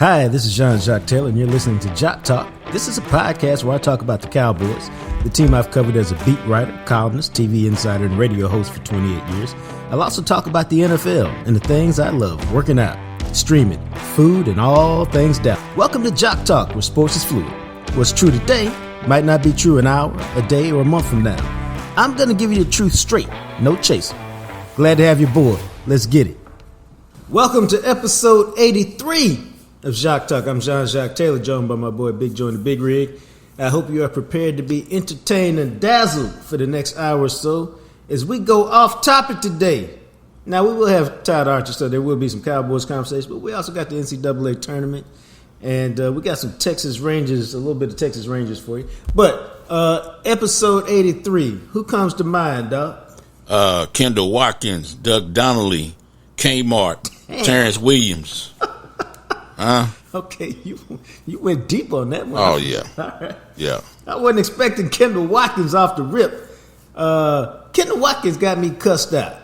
Hi, this is Jacques Taylor, and you're listening to Jacques Talk. This is a podcast where I talk about the Cowboys, the team I've covered as a beat writer, columnist, TV insider, and radio host for 28 years. I'll also talk about the NFL and the things I love, working out, streaming, food, and all things Dallas. Welcome to Jacques Talk, where sports is fluid. What's true today might not be true an hour, a day, or a month from now. I'm going to give you the truth straight, no chaser. Glad to have you aboard. Let's get it. Welcome to episode 83 of Jacques Talk. I'm Jacques Taylor, joined by my boy Big Joe in the Big Rig. I hope you are prepared to be entertained and dazzled for the next hour or so as we go off topic today. Now, we will have Todd Archer, so there will be some Cowboys conversation, but we also got the NCAA tournament, and we got some Texas Rangers, a little bit of Texas Rangers for you. But episode 83, who comes to mind, Doc? Kendall Watkins, Doug Donnelly, Kmart, Terrence Williams. Okay, you went deep on that one. Oh, yeah. All right. Yeah. I wasn't expecting Kendall Watkins off the rip. Kendall Watkins got me cussed out.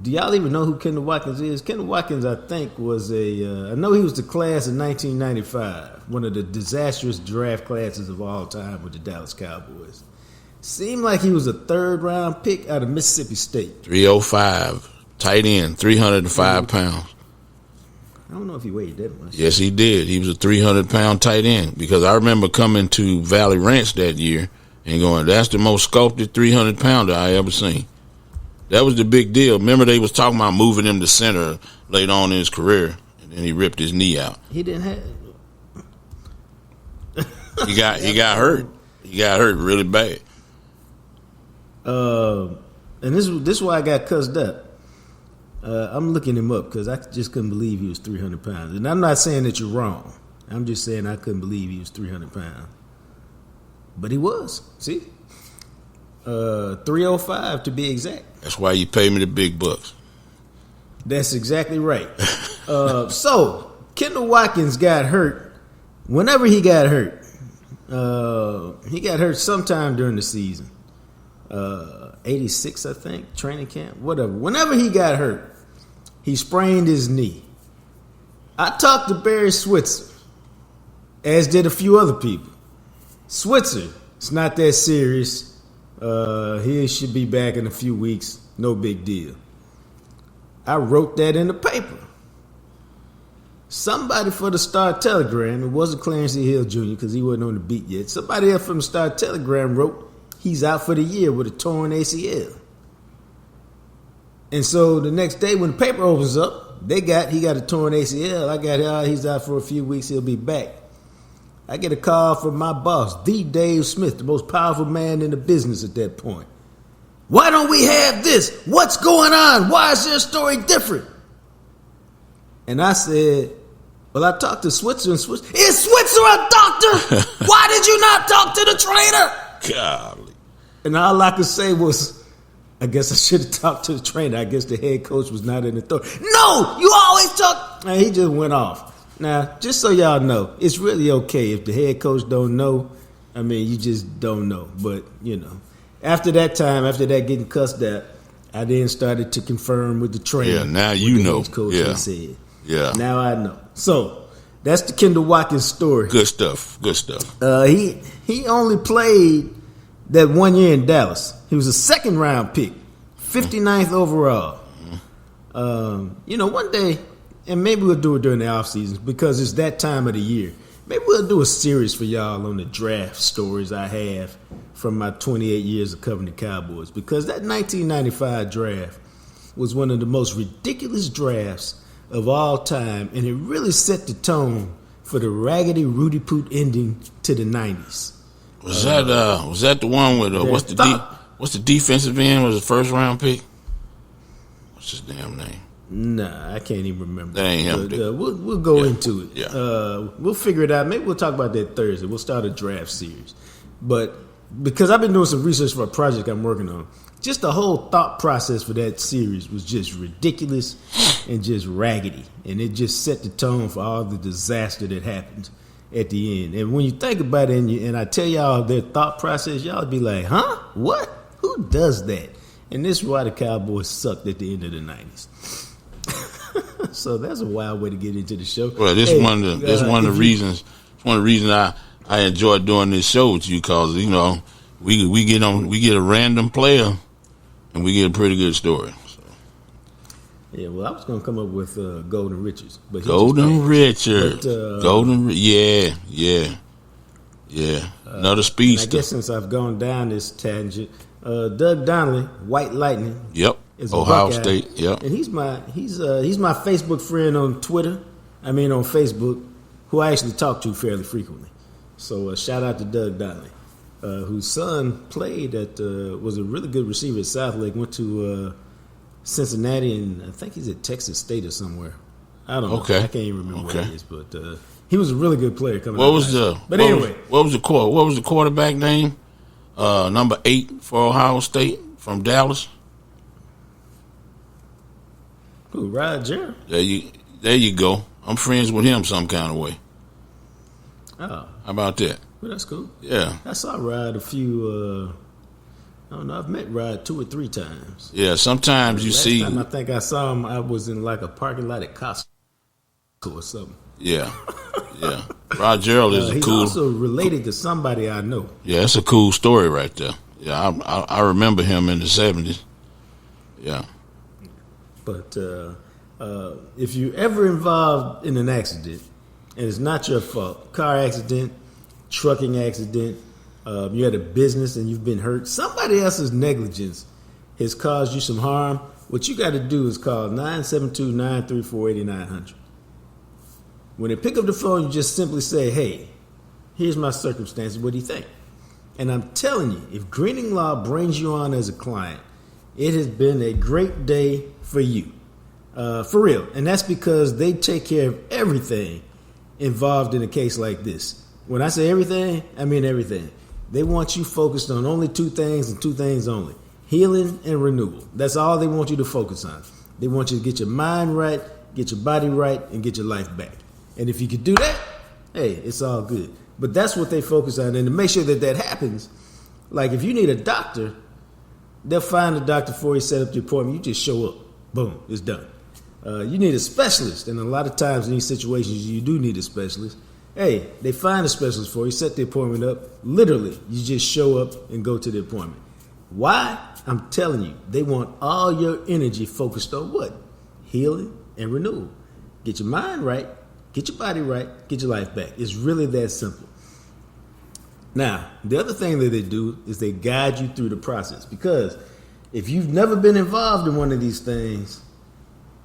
Do y'all even know who Kendall Watkins is? Kendall Watkins, I think, was I know he was the class of 1995, one of the disastrous draft classes of all time with the Dallas Cowboys. Seemed like he was a third-round pick out of Mississippi State. 305, tight end, 305 pounds. I don't know if he weighed that much. Yes, he did. He was a 300-pound tight end because I remember coming to Valley Ranch that year and going, that's the most sculpted 300-pounder I ever seen. That was the big deal. Remember they was talking about moving him to center later on in his career, and then he ripped his knee out. He didn't have... He got hurt. He got hurt really bad. And this is why I got cussed up. I'm looking him up because I just couldn't believe he was 300 pounds. And I'm not saying that you're wrong. I'm just saying I couldn't believe he was 300 pounds. But he was. See? 305 to be exact. That's why you pay me the big bucks. That's exactly right. So, Kendall Watkins got hurt. Whenever he got hurt sometime during the season. 86, I think, training camp, whatever. Whenever he got hurt, he sprained his knee. I talked to Barry Switzer, as did a few other people. Switzer, it's not that serious. He should be back in a few weeks. No big deal. I wrote that in the paper. Somebody for the Star-Telegram, it wasn't Clarence E. Hill Jr. because he wasn't on the beat yet. Somebody else from the Star-Telegram wrote, he's out for the year with a torn ACL. And so the next day when the paper opens up, he got a torn ACL. I got, he's out for a few weeks, he'll be back. I get a call from my boss, the Dave Smith, the most powerful man in the business at that point. Why don't we have this? What's going on? Why is their story different? And I said, well, I talked to Switzer and Switzer. Is Switzer a doctor? Why did you not talk to the trainer? Golly. And all I could say was, I guess I should have talked to the trainer. I guess the head coach was not in authority. No, you always talk. And he just went off. Now, just so y'all know, it's really okay if the head coach don't know. I mean, you just don't know. But, you know, after that getting cussed out, I then started to confirm with the trainer. Yeah, now you know. Coach yeah. Said. Yeah. Now I know. So, that's the Kendall Watkins story. Good stuff. He only played that 1 year in Dallas. He was a second-round pick, 59th overall. One day, and maybe we'll do it during the offseason because it's that time of the year. Maybe we'll do a series for y'all on the draft stories I have from my 28 years of covering the Cowboys because that 1995 draft was one of the most ridiculous drafts of all time, and it really set the tone for the raggedy Rudy Poot ending to the 90s. Was that the one with what's the defensive end? Was the first round pick? What's his damn name? Nah, I can't even remember. That ain't him. But, we'll go into it. Yeah. We'll figure it out. Maybe we'll talk about that Thursday. We'll start a draft series. But because I've been doing some research for a project I'm working on, just the whole thought process for that series was just ridiculous and just raggedy, and it just set the tone for all the disaster that happened at the end. And when you think about it and I tell y'all their thought process, y'all be like, huh? What? Who does that? And this is why the Cowboys sucked at the end of the 90s. So that's a wild way to get into the show. Well, this one of the reasons. It's one of the reasons I enjoy doing this show with you, because we get a random player and we get a pretty good story. So. Yeah, well, I was gonna come up with Golden Richards, but Golden Richards, yeah. Another speedster. I guess since I've gone down this tangent, Doug Donnelly, White Lightning. Yep. Is Ohio State. Yep. And he's my Facebook friend on Twitter. On Facebook, who I actually talk to fairly frequently. So shout out to Doug Donnelly, whose son played was a really good receiver at Southlake. Went to Cincinnati, and I think he's at Texas State or somewhere. I don't know. Okay. I can't even remember what it is, but he was a really good player coming out. What was the quarterback name? Number 8 for Ohio State from Dallas. Who, Roger? There you go. I'm friends with him some kind of way. Oh. How about that? Well, that's cool. Yeah. I saw Rod a few, I don't know, I've met Rod 2 or 3 times. Yeah, sometimes you see. Last time I think I saw him, I was in like a parking lot at Costco or something. Yeah. Rod Gerald is he's cool. He's also related to somebody I know. Yeah, it's a cool story right there. Yeah, I remember him in the 70s. Yeah. But if you're ever involved in an accident, and it's not your fault, car accident, trucking accident, you're at a business and you've been hurt, somebody else's negligence has caused you some harm, what you got to do is call 972-934-8900. When they pick up the phone, you just simply say, hey, here's my circumstances, what do you think? And I'm telling you, if Greening Law brings you on as a client, it has been a great day for you. For real. And that's because they take care of everything involved in a case like this. When I say everything, I mean everything. They want you focused on only 2 things and 2 things only: healing and renewal. That's all they want you to focus on. They want you to get your mind right, get your body right, and get your life back. And if you could do that, hey, it's all good. But that's what they focus on. And to make sure that happens, like if you need a doctor, they'll find a doctor for you, set up the appointment. You just show up. Boom, it's done. You need a specialist. And a lot of times in these situations, you do need a specialist. Hey, they find a specialist for you, set the appointment up. Literally, you just show up and go to the appointment. Why? I'm telling you, they want all your energy focused on what? Healing and renewal. Get your mind right, get your body right, get your life back. It's really that simple. Now, the other thing that they do is they guide you through the process, because if you've never been involved in one of these things,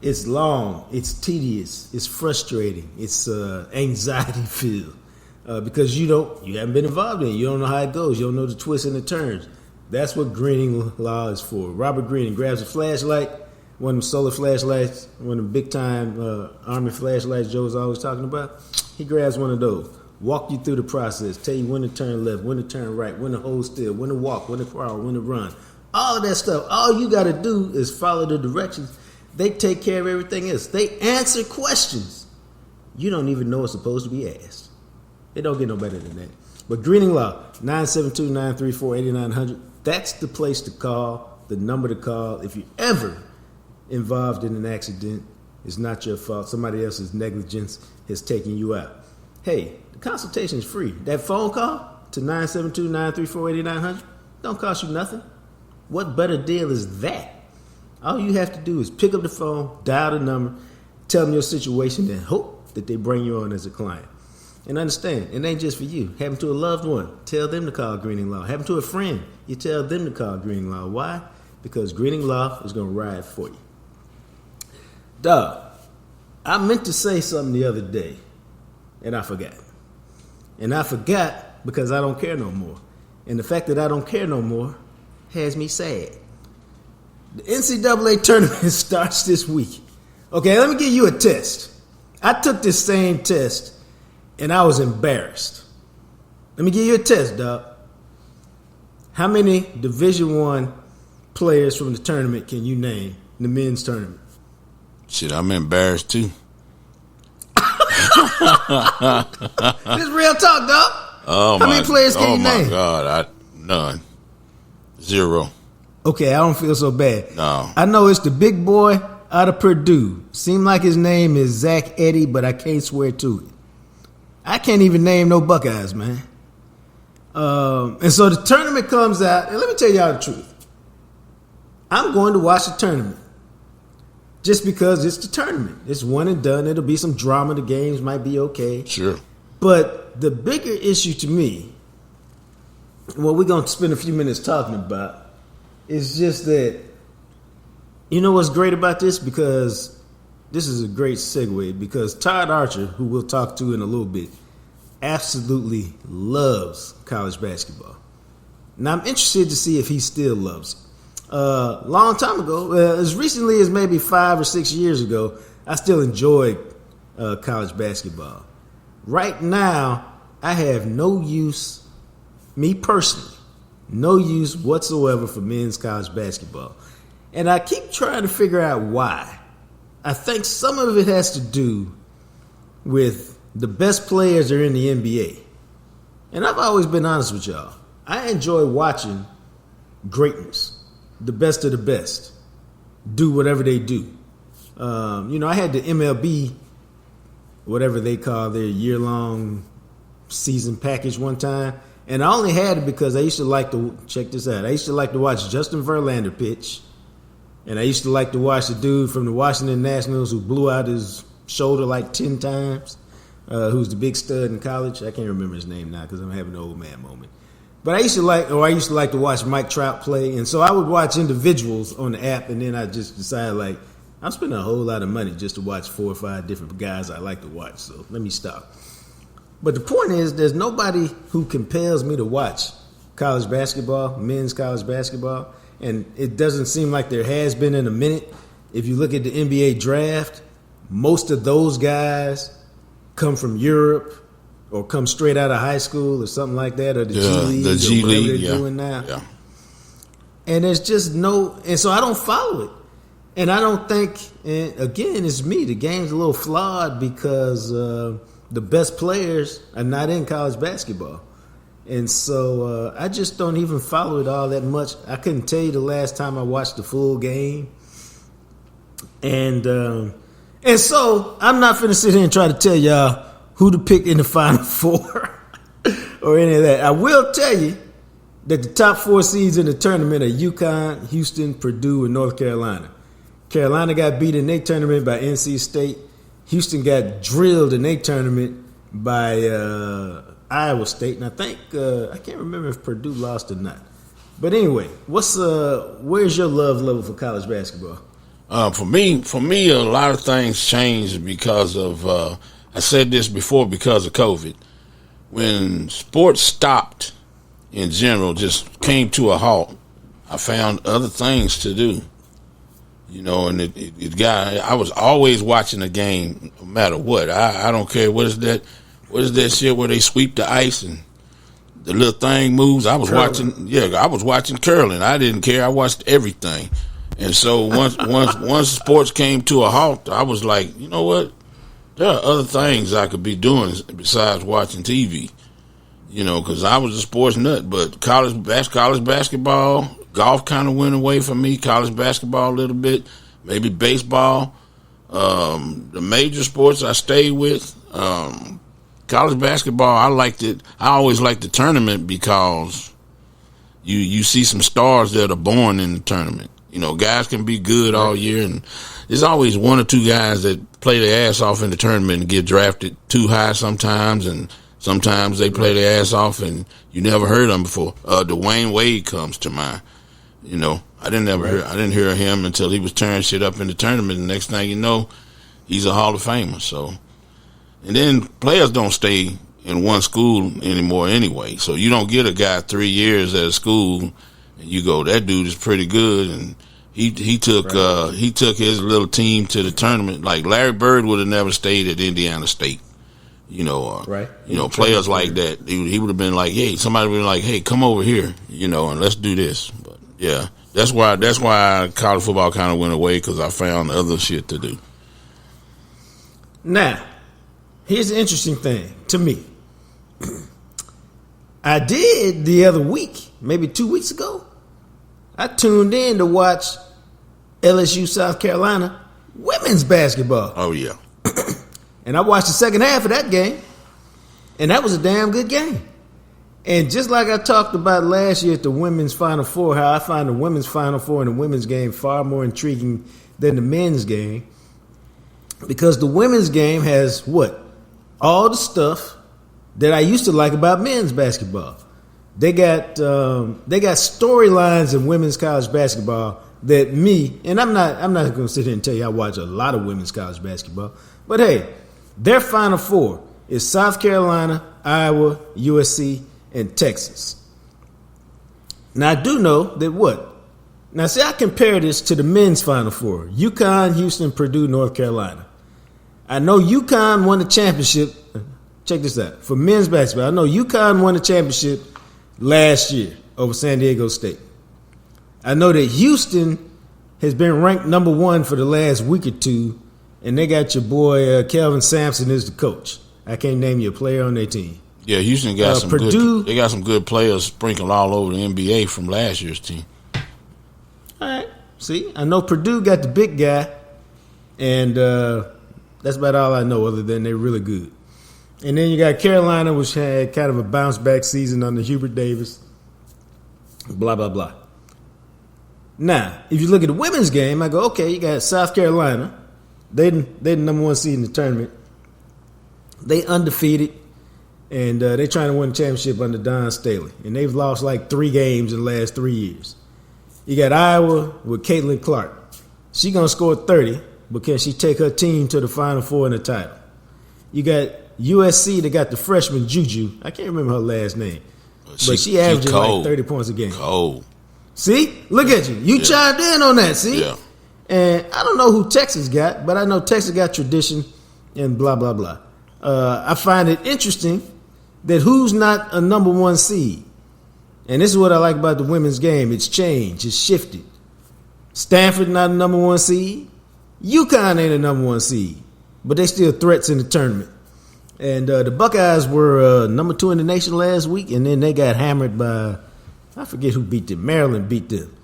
it's long, it's tedious, it's frustrating, it's anxiety filled, because you haven't been involved in it. You don't know how it goes. You don't know the twists and the turns. That's what Greening Law is for. Robert Greening grabs a flashlight, one of them solar flashlights, one of them big time Army flashlights Joe's always talking about. He grabs one of those, walk you through the process, tell you when to turn left, when to turn right, when to hold still, when to walk, when to crawl, when to run. All of that stuff. All you got to do is follow the directions. They take care of everything else. They answer questions you don't even know are supposed to be asked. It don't get no better than that. But Greening Law, 972-934-8900. That's the place to call, the number to call. If you're ever involved in an accident, it's not your fault. Somebody else's negligence has taken you out. Hey, the consultation is free. That phone call to 972-934-8900 don't cost you nothing. What better deal is that? All you have to do is pick up the phone, dial the number, tell them your situation, and hope that they bring you on as a client. And understand, it ain't just for you. Happen to a loved one, tell them to call Greening Law. Happen to a friend, you tell them to call Greening Law. Why? Because Greening Law is going to ride for you. Dog, I meant to say something the other day, and I forgot. And I forgot because I don't care no more. And the fact that I don't care no more has me sad. The NCAA tournament starts this week. Okay, let me give you a test. I took this same test, and I was embarrassed. Let me give you a test, dog. How many Division I players from the tournament can you name in the men's tournament? Shit, I'm embarrassed too. This is real talk, dog. How many players can you name? Oh, my God. None. 0. Okay, I don't feel so bad. No. I know it's the big boy out of Purdue. Seemed like his name is Zach Edey, but I can't swear to it. I can't even name no Buckeyes, man. And so the tournament comes out, and let me tell y'all the truth. I'm going to watch the tournament just because it's the tournament. It's one and done. It'll be some drama. The games might be okay. Sure. But the bigger issue to me, what we're going to spend a few minutes talking about, is just that, you know what's great about this? Because this is a great segue, because Todd Archer, who we'll talk to in a little bit, absolutely loves college basketball. Now, I'm interested to see if he still loves it. Long time ago, as recently as maybe 5 or 6 years ago, I still enjoyed college basketball. Right now, I have no use, me personally, no use whatsoever for men's college basketball. And I keep trying to figure out why. I think some of it has to do with the best players are in the NBA. And I've always been honest with y'all. I enjoy watching greatness. The best of the best do whatever they do. I had the MLB, whatever they call their year-long season package one time, and I only had it because I used to like to, check this out, I used to like to watch Justin Verlander pitch, and I used to like to watch the dude from the Washington Nationals who blew out his shoulder like 10 times, who's the big stud in college. I can't remember his name now because I'm having an old man moment. But I used to like to watch Mike Trout play, and so I would watch individuals on the app, and then I just decided, like, I'm spending a whole lot of money just to watch 4 or 5 different guys I like to watch, so let me stop. But the point is, there's nobody who compels me to watch college basketball, men's college basketball, and it doesn't seem like there has been in a minute. If you look at the NBA draft, most of those guys come from Europe, or come straight out of high school or something like that, or the G League, the G or whatever League, they're doing now. Yeah. And there's just and so I don't follow it. And I don't think, and again, it's me, the game's a little flawed because the best players are not in college basketball. And so I just don't even follow it all that much. I couldn't tell you the last time I watched the full game. And so I'm not finna sit here and try to tell y'all who to pick in the Final Four or any of that. I will tell you that the top 4 seeds in the tournament are UConn, Houston, Purdue, and North Carolina. Carolina got beat in their tournament by NC State. Houston got drilled in their tournament by Iowa State. And I think, I can't remember if Purdue lost or not. But anyway, where's your love level for college basketball? For me, a lot of things changed because of, I said this before, because of COVID. When sports stopped in general, just came to a halt, I found other things to do. And I was always watching the game no matter what. I don't care what is that shit where they sweep the ice and the little thing moves. I was watching curling. I didn't care. I watched everything. And so once sports came to a halt, I was like, you know what? There are other things I could be doing besides watching TV, because I was a sports nut. But college basketball, golf kind of went away from me. College basketball a little bit, maybe baseball. The major sports I stayed with. College basketball, I liked it. I always liked the tournament because you see some stars that are born in the tournament. Guys can be good all year, and there's always 1 or 2 guys that play their ass off in the tournament and get drafted too high sometimes, and sometimes they play their ass off and you never heard them before. Dwayne Wade comes to mind. I didn't hear him until he was tearing shit up in the tournament, and the next thing you know, he's a Hall of Famer. So, and then players don't stay in one school anymore anyway, so you don't get a guy 't 3 years at a school and you go, that dude is pretty good, and he took his little team to the tournament. Like Larry Bird would have never stayed at Indiana State. Players like that. He would have been like, hey, somebody would be like, hey, come over here, and let's do this. But yeah, that's why college football kind of went away, because I found other shit to do. Now, here's the interesting thing to me. I did the other week, maybe 2 weeks ago, I tuned in to watch LSU South Carolina, women's basketball. Oh, yeah. And I watched the second half of that game, and that was a damn good game. And just like I talked about last year at the women's Final Four, how I find the women's Final Four and the women's game far more intriguing than the men's game, because the women's game has what? All the stuff that I used to like about men's basketball. They got storylines in women's college basketball that me, and I'm not going to sit here and tell you I watch a lot of women's college basketball, but hey, their Final Four is South Carolina, Iowa, USC, and Texas. Now I do know that what? Now see, I compare this to the men's Final Four: UConn, Houston, Purdue, North Carolina. I know UConn won the championship. Check this out. For men's basketball, I know UConn won the championship last year over San Diego State. I know that Houston has been ranked number 1 for the last week or two, and they got your boy Kelvin Sampson as the coach. I can't name you a player on their team. Yeah, Houston got some Purdue, good. They got some good players sprinkled all over the NBA from last year's team. All right. See, I know Purdue got the big guy, and that's about all I know other than they're really good. And then you got Carolina, which had kind of a bounce-back season under Hubert Davis, blah, blah, blah. Now, if you look at the women's game, I go, okay, you got South Carolina. They're the number 1 seed in the tournament. They undefeated, and they're trying to win the championship under Don Staley. And they've lost like 3 games in the last 3 years. You got Iowa with Caitlin Clark. She's going to score 30 because she take her team to the Final Four in the title. You got USC that got the freshman Juju. I can't remember her last name. But she averages like 30 points a game. Cold. See? Look at you. You chimed in on that, see? Yeah. And I don't know who Texas got, but I know Texas got tradition and blah, blah, blah. I find it interesting that who's not a number 1 seed. And this is what I like about the women's game. It's changed. It's shifted. Stanford not a number 1 seed. UConn ain't a number 1 seed. But they still threats in the tournament. And the Buckeyes were number 2 in the nation last week, and then they got hammered by, I forget who beat them. Maryland beat them.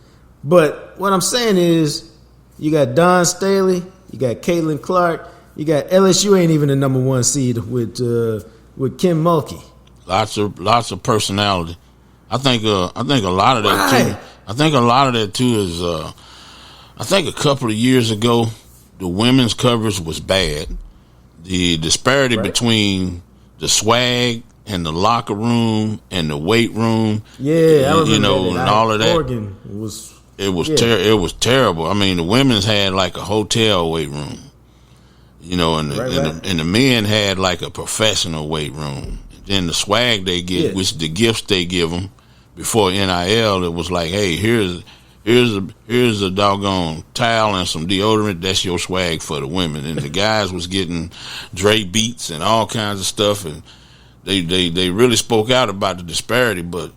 But what I'm saying is, you got Don Staley, you got Caitlin Clark, you got LSU ain't even the number 1 seed with Kim Mulkey. Lots of personality. I think a lot of that too. I think a lot of that too is. I think a couple of years ago, the women's coverage was bad. The disparity between the swag and the locker room and the weight room, I remember and all of that. Oregon was it was terrible. I mean, the women's had like a hotel weight room, and the men had like a professional weight room. Then the swag they get, which the gifts they give them before NIL, it was like, hey, here's a doggone towel and some deodorant. That's your swag for the women. And the guys was getting Dre beats and all kinds of stuff, and they really spoke out about the disparity. But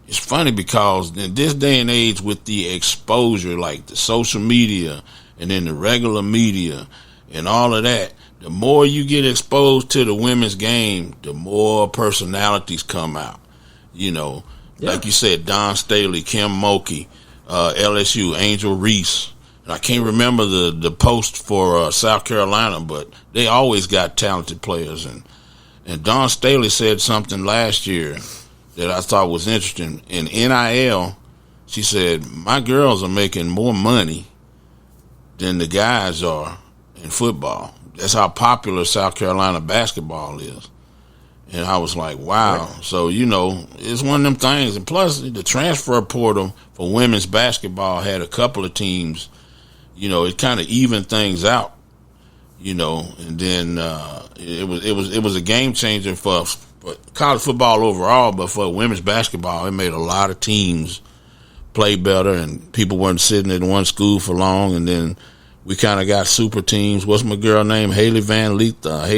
it's funny because in this day and age, with the exposure, like the social media and then the regular media and all of that, the more you get exposed to the women's game, the more personalities come out. Like you said, Don Staley, Kim Mulkey, LSU, Angel Reese. I can't remember the post for South Carolina, but they always got talented players. And Don Staley said something last year that I thought was interesting. In NIL, she said, my girls are making more money than the guys are in football. That's how popular South Carolina basketball is. And I was like, wow. Right. So, it's one of them things. And plus, the transfer portal for women's basketball had a couple of teams, it kind of evened things out, and then it was a game changer for college football overall, but for women's basketball, it made a lot of teams play better, and people weren't sitting in one school for long, and then we kind of got super teams. What's my girl name? Haley Van Leet. I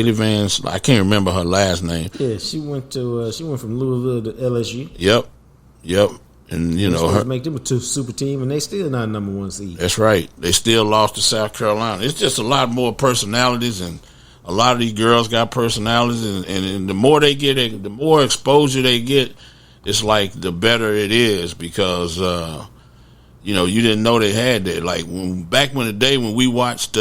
can't remember her last name. Yeah, she went from Louisville to LSU. Yep. And her make them a super team, and they still not number 1 seed. That's right. They still lost to South Carolina. It's just a lot more personalities, and a lot of these girls got personalities, and the more they get, the more exposure they get, it's like the better it is because You didn't know they had that. Like back in the day when we watched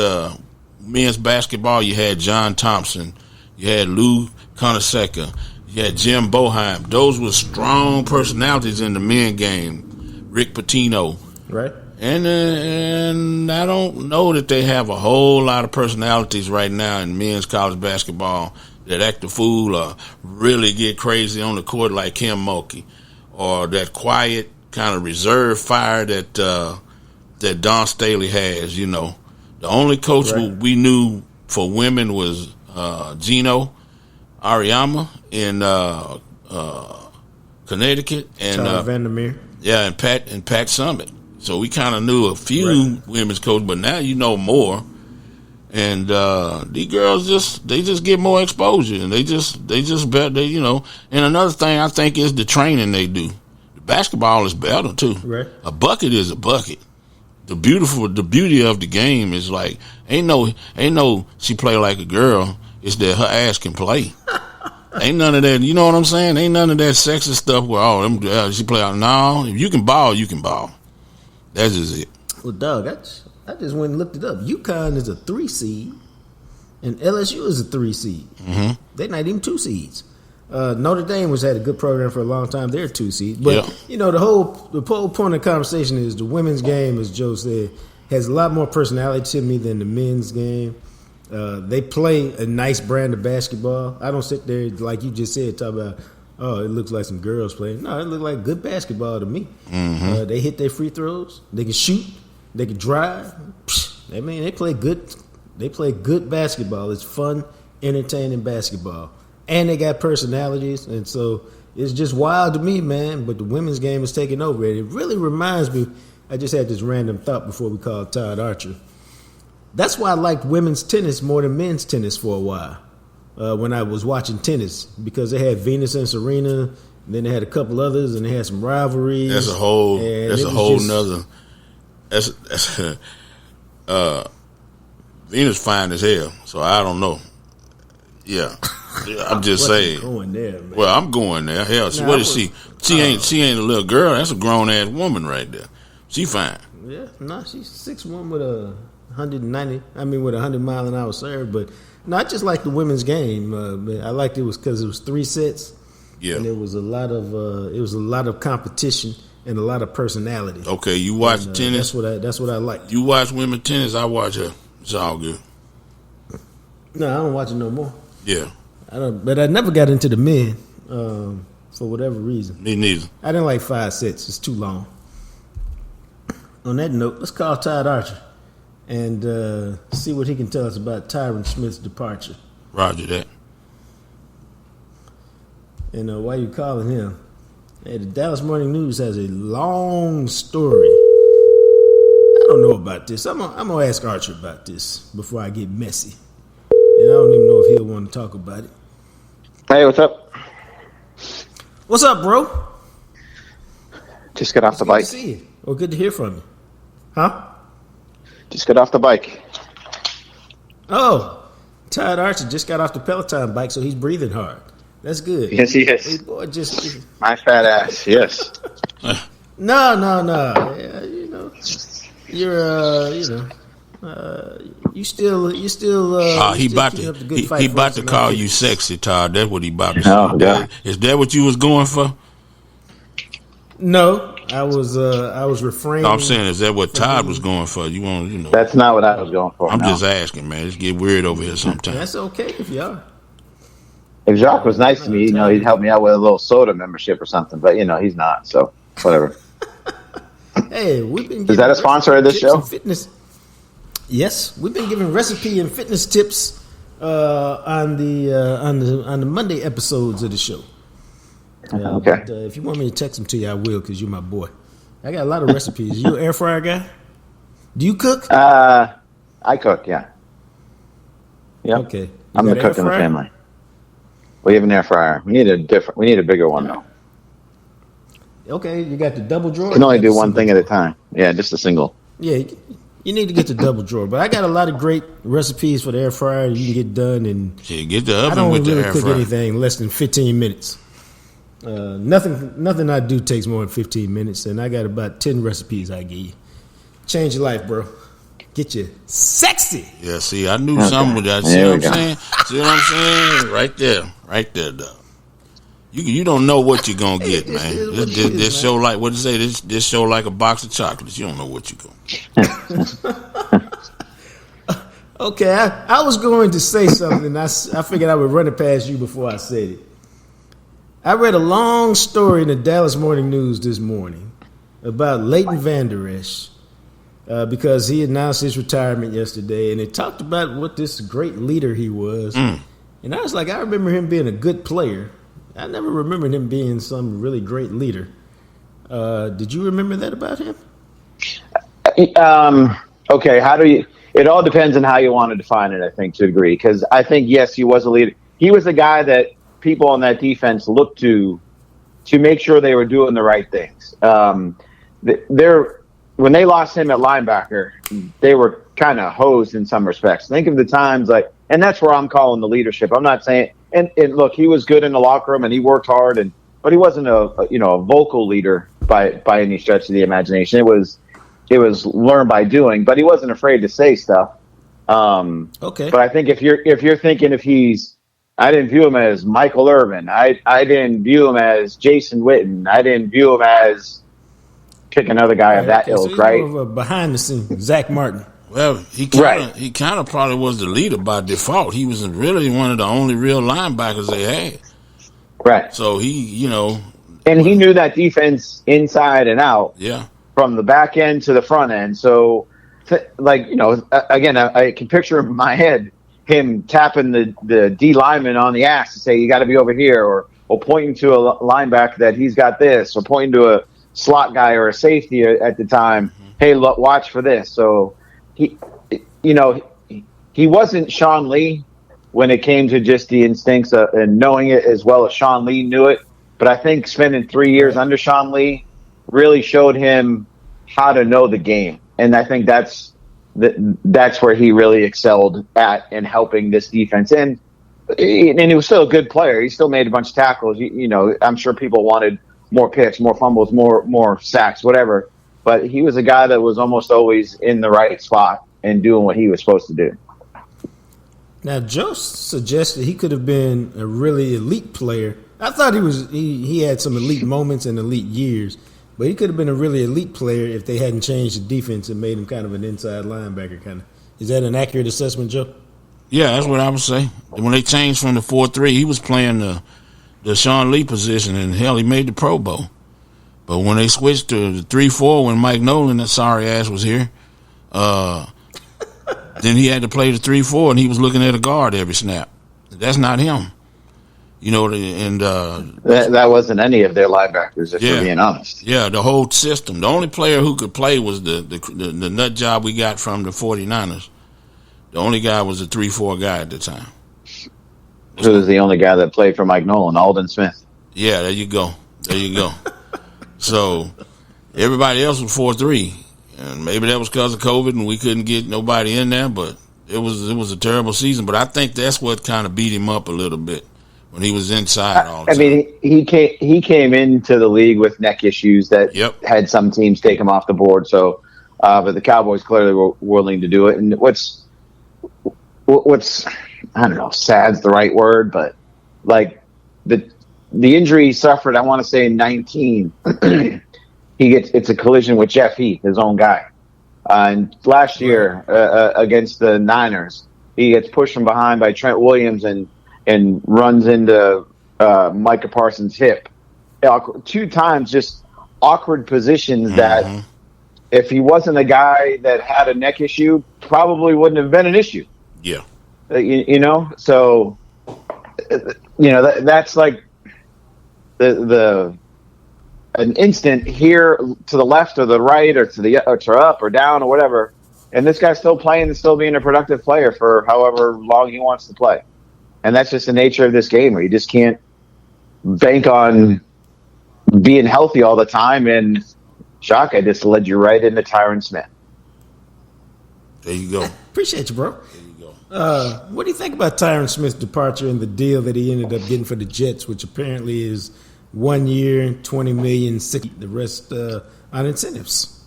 men's basketball, you had John Thompson, you had Lou Conaseca, you had Jim Boeheim. Those were strong personalities in the men game. Rick Pitino, right? And I don't know that they have a whole lot of personalities right now in men's college basketball that act a fool or really get crazy on the court like Kim Mulkey, or that quiet kind of reserved fire that Don Staley has. The only coach we knew for women was Gino Auriemma in Connecticut, and Todd Vandermeer. Yeah, and Pat Summit. So we kind of knew a few women's coaches, but now you know more. And these girls just get more exposure, and they just better. And another thing I think is the training they do. The basketball is better too. Right. A bucket is a bucket. The beauty of the game is like ain't no she play like a girl. It's that her ass can play. Ain't none of that. You know what I'm saying? Ain't none of that sexy stuff where she play out. No, if you can ball, you can ball. That's just it. Well, Doug, I just went and looked it up. UConn is a 3 seed, and LSU is a 3 seed. Mm-hmm. They're not even 2 seeds. Notre Dame had a good program for a long time. They're 2 seeds. But, the whole point of the conversation is the women's game, as Joe said, has a lot more personality to me than the men's game. They play a nice brand of basketball. I don't sit there, like you just said, talk about, it looks like some girls playing. No, it looks like good basketball to me. Mm-hmm. They hit their free throws. They can shoot. They can drive. I mean, they play good. They play good basketball. It's fun, entertaining basketball, and they got personalities. And so it's just wild to me, man. But the women's game is taking over. And it really reminds me. I just had this random thought before we called Todd Archer. That's why I liked women's tennis more than men's tennis for a while. When I was watching tennis, because they had Venus and Serena, and then they had a couple others, and they had some rivalries. That's a whole nother. That's Venus fine as hell, so I don't know. Yeah, I'm just saying. Going there, man. Well, I'm going there. Hell, what is she? She ain't a little girl. That's a grown ass woman right there. She fine. Yeah, no, she's 6'1" with a 190. I mean, with a 100-mile-an-hour serve. But no, I just like the women's game. I liked it because it was 3 sets. Yeah, and it was a lot of competition and a lot of personality. Okay, you watch tennis. That's what I like. You watch women tennis. I watch her. It's all good. No, I don't watch it no more. Yeah, but I never got into the men for whatever reason. Me neither. I didn't like 5 sets. It's too long. On that note, let's call Todd Archer and see what he can tell us about Tyron Smith's departure. Roger that. And why you calling him? Hey, the Dallas Morning News has a long story. I don't know about this. I'm gonna ask Archer about this before I get messy. And I don't even know if he'll want to talk about it. Hey, what's up? What's up, bro? Just got off the bike. Good to see you. Well, good to hear from you. Huh? Just got off the bike. Oh, Todd Archer just got off the Peloton bike, so he's breathing hard. That's good. Yes, he is. Hey, boy, just my fat ass. Yes. No. Yeah, you're you still. He about to call you sexy, Todd. That's what he about to say. Oh, God. Is that what you was going for? No, I was refraining. No, I'm saying, is that what Todd was going for? You want, That's not what I was going for. I'm just asking, man. It's get weird over here sometimes. That's okay if you are. If Jacques was nice to me, he'd help me out with a little soda membership or something. But he's not, so whatever. Hey, we've been. Is that a sponsor of this show? Fitness. Yes, we've been giving recipe and fitness tips on the Monday episodes of the show. Okay. But, if you want me to text them to you, I will, because you're my boy. I got a lot of recipes. You an air fryer guy? Do you cook? I cook. Yeah. Yep. Okay. I'm the cook in the family. We have an air fryer. We need a bigger one though. Okay, you got the double drawer. You can only do one thing at a time. Yeah, just a single. Yeah, you need to get the double drawer. But I got a lot of great recipes for the air fryer. You can get done, and get the oven with the air fryer. I don't really cook anything less than 15 minutes. Nothing I do takes more than 15 minutes, and I got about 10 recipes I give you. Change your life, bro. Get you sexy. Yeah, see, I knew something with that. See what I'm saying? See what I'm saying? Right there, dog. You don't know what you're gonna get, man. This show like what you say. This show like a box of chocolates. You don't know what you're gonna get. Okay, I was going to say something. I figured I would run it past you before I said it. I read a long story in the Dallas Morning News this morning about Leighton Vander Esch because he announced his retirement yesterday, and it talked about what this great leader he was. And I was like, I remember him being a good player. I never remembered him being some really great leader. Did you remember that about him? Okay, how do you? It all depends on how you want to define it, I think, to a degree. Because I think, yes, he was a leader. He was a guy that people on that defense looked to make sure they were doing the right things. When they lost him at linebacker, they were kind of hosed in some respects. Think of the times and that's where I'm calling the leadership. I'm not saying, and look, he was good in the locker room and he worked hard, but he wasn't a vocal leader by any stretch of the imagination. It was learned by doing, but he wasn't afraid to say stuff. Okay. But I think if you're thinking I didn't view him as Michael Irvin. I didn't view him as Jason Witten. I didn't view him as pick another guy of that ilk, right? More of a behind the scenes, Zach Martin. Well, he kind of probably was the leader by default. He was really one of the only real linebackers they had. Right. So he, and he knew that defense inside and out. Yeah. From the back end to the front end. So, again, I can picture in my head him tapping the D lineman on the ass to say, you got to be over here, or pointing to a linebacker that he's got this, or pointing to a slot guy or a safety at the time. Hey, look, watch for this. So he wasn't Sean Lee when it came to just the instincts and knowing it as well as Sean Lee knew it. But I think spending 3 years under Sean Lee really showed him how to know the game. And I think that's where he really excelled at in helping this defense. And he was still a good player. He still made a bunch of tackles. I'm sure people wanted more picks, more fumbles, more sacks, whatever. But he was a guy that was almost always in the right spot and doing what he was supposed to do. Now, Joe suggested he could have been a really elite player. I thought he had some elite moments and elite years, but he could have been a really elite player if they hadn't changed the defense and made him kind of an inside linebacker kind of. Is that an accurate assessment, Joe? Yeah, that's what I would say. When they changed from the 4-3, he was playing the Sean Lee position, and hell, he made the Pro Bowl. But when they switched to the 3-4, when Mike Nolan, that sorry ass, was here, then he had to play the 3-4, and he was looking at a guard every snap. That's not him. That wasn't any of their linebackers, if we're being honest. Yeah, the whole system. The only player who could play was the nut job we got from the 49ers. The only guy was a 3-4 guy at the time. Who was the only guy that played for Mike Nolan? Alden Smith. Yeah, there you go. So everybody else was 4-3, and maybe that was because of COVID and we couldn't get nobody in there. But it was a terrible season. But I think that's what kind of beat him up a little bit when he was inside all the time. I mean, he came into the league with neck issues that had some teams take him off the board. So, but the Cowboys clearly were willing to do it. And what's I don't know, sad's the right word, but like the injury he suffered, I want to say in 19, it's a collision with Jeff Heath, his own guy. And last year against the Niners, he gets pushed from behind by Trent Williams and runs into Micah Parsons' hip. 2 times, just awkward positions that if he wasn't a guy that had a neck issue, probably wouldn't have been an issue. Yeah. So, that's like an instant here to the left or the right or to up or down or whatever. And this guy's still playing and still being a productive player for however long he wants to play. And that's just the nature of this game, where you just can't bank on being healthy all the time. And Jacques, I just led you right into Tyron Smith. There you go. Appreciate you, bro. There you go. What do you think about Tyron Smith's departure and the deal that he ended up getting for the Jets, which apparently is 1 year, $20 million, the rest on incentives.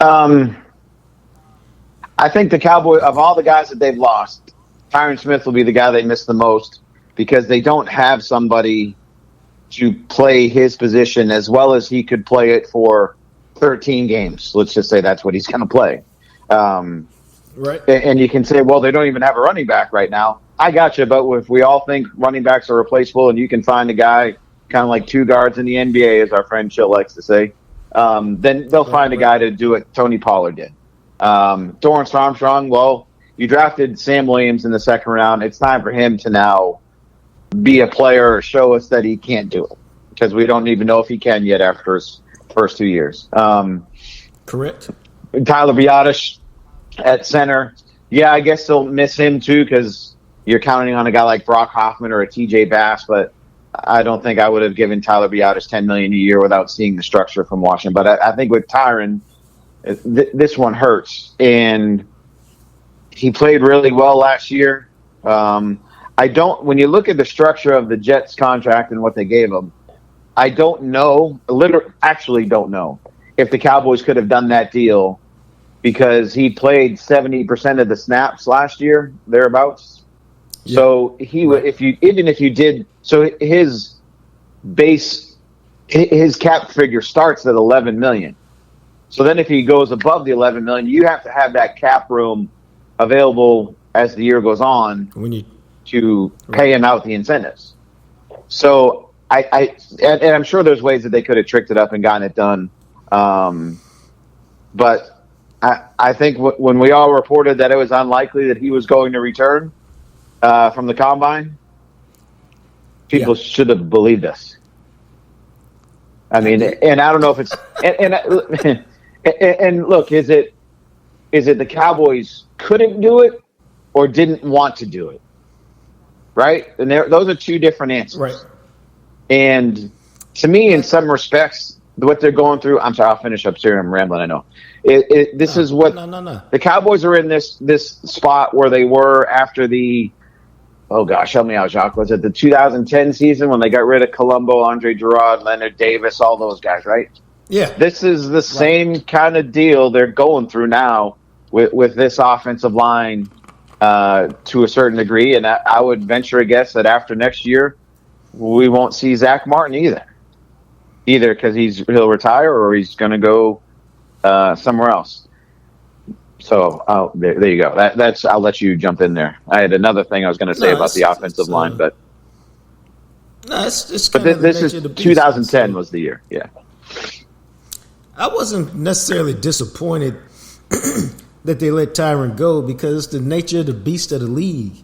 I think the Cowboys, of all the guys that they've lost, Tyron Smith will be the guy they miss the most because they don't have somebody to play his position as well as he could play it for 13 games. Let's just say that's what he's going to play. Right. And you can say, well, they don't even have a running back right now. I got you, but if we all think running backs are replaceable and you can find a guy kind of like two guards in the NBA, as our friend Chill likes to say, then they'll find a guy to do what Tony Pollard did. Dorrance Armstrong, well, you drafted Sam Williams in the second round. It's time for him to now be a player or show us that he can't do it because we don't even know if he can yet after his first 2 years. Correct. Tyler Biadasz at center. Yeah, I guess they'll miss him too because you're counting on a guy like Brock Hoffman or a TJ Bass, but I don't think I would have given Tyler Biadasz $10 million a year without seeing the structure from Washington. But I think with Tyron, this one hurts. And he played really well last year. When you look at the structure of the Jets contract and what they gave him, I don't know, actually don't know if the Cowboys could have done that deal because he played 70% of the snaps last year, thereabouts. Yeah. So if you did, so his cap figure starts at $11 million. So then if he goes above the $11 million, you have to have that cap room available as the year goes on to pay him out the incentives. So and I'm sure there's ways that they could have tricked it up and gotten it done. But I think when we all reported that it was unlikely that he was going to return from the combine, people should have believed us. I mean, and I don't know if it's and look, is it the Cowboys couldn't do it or didn't want to do it? Right? And those are two different answers. Right. And to me, in some respects, what they're going through, I'm sorry, I'll finish up here. I'm rambling, I know. The Cowboys are in this spot where they were after oh gosh, help me out, Jacques. Was it the 2010 season when they got rid of Colombo, Andre Gerard, Leonard Davis, all those guys, right? Yeah. This is the same kind of deal they're going through now with this offensive line to a certain degree. And I would venture a guess that after next year, we won't see Zach Martin either because he'll retire or he's going to go somewhere else. So there you go. That's I'll let you jump in there. I had another thing I was going to say about the offensive line, but it's but this is 2010 was the year. Yeah, I wasn't necessarily disappointed that they let Tyron go because it's the nature of the beast of the league.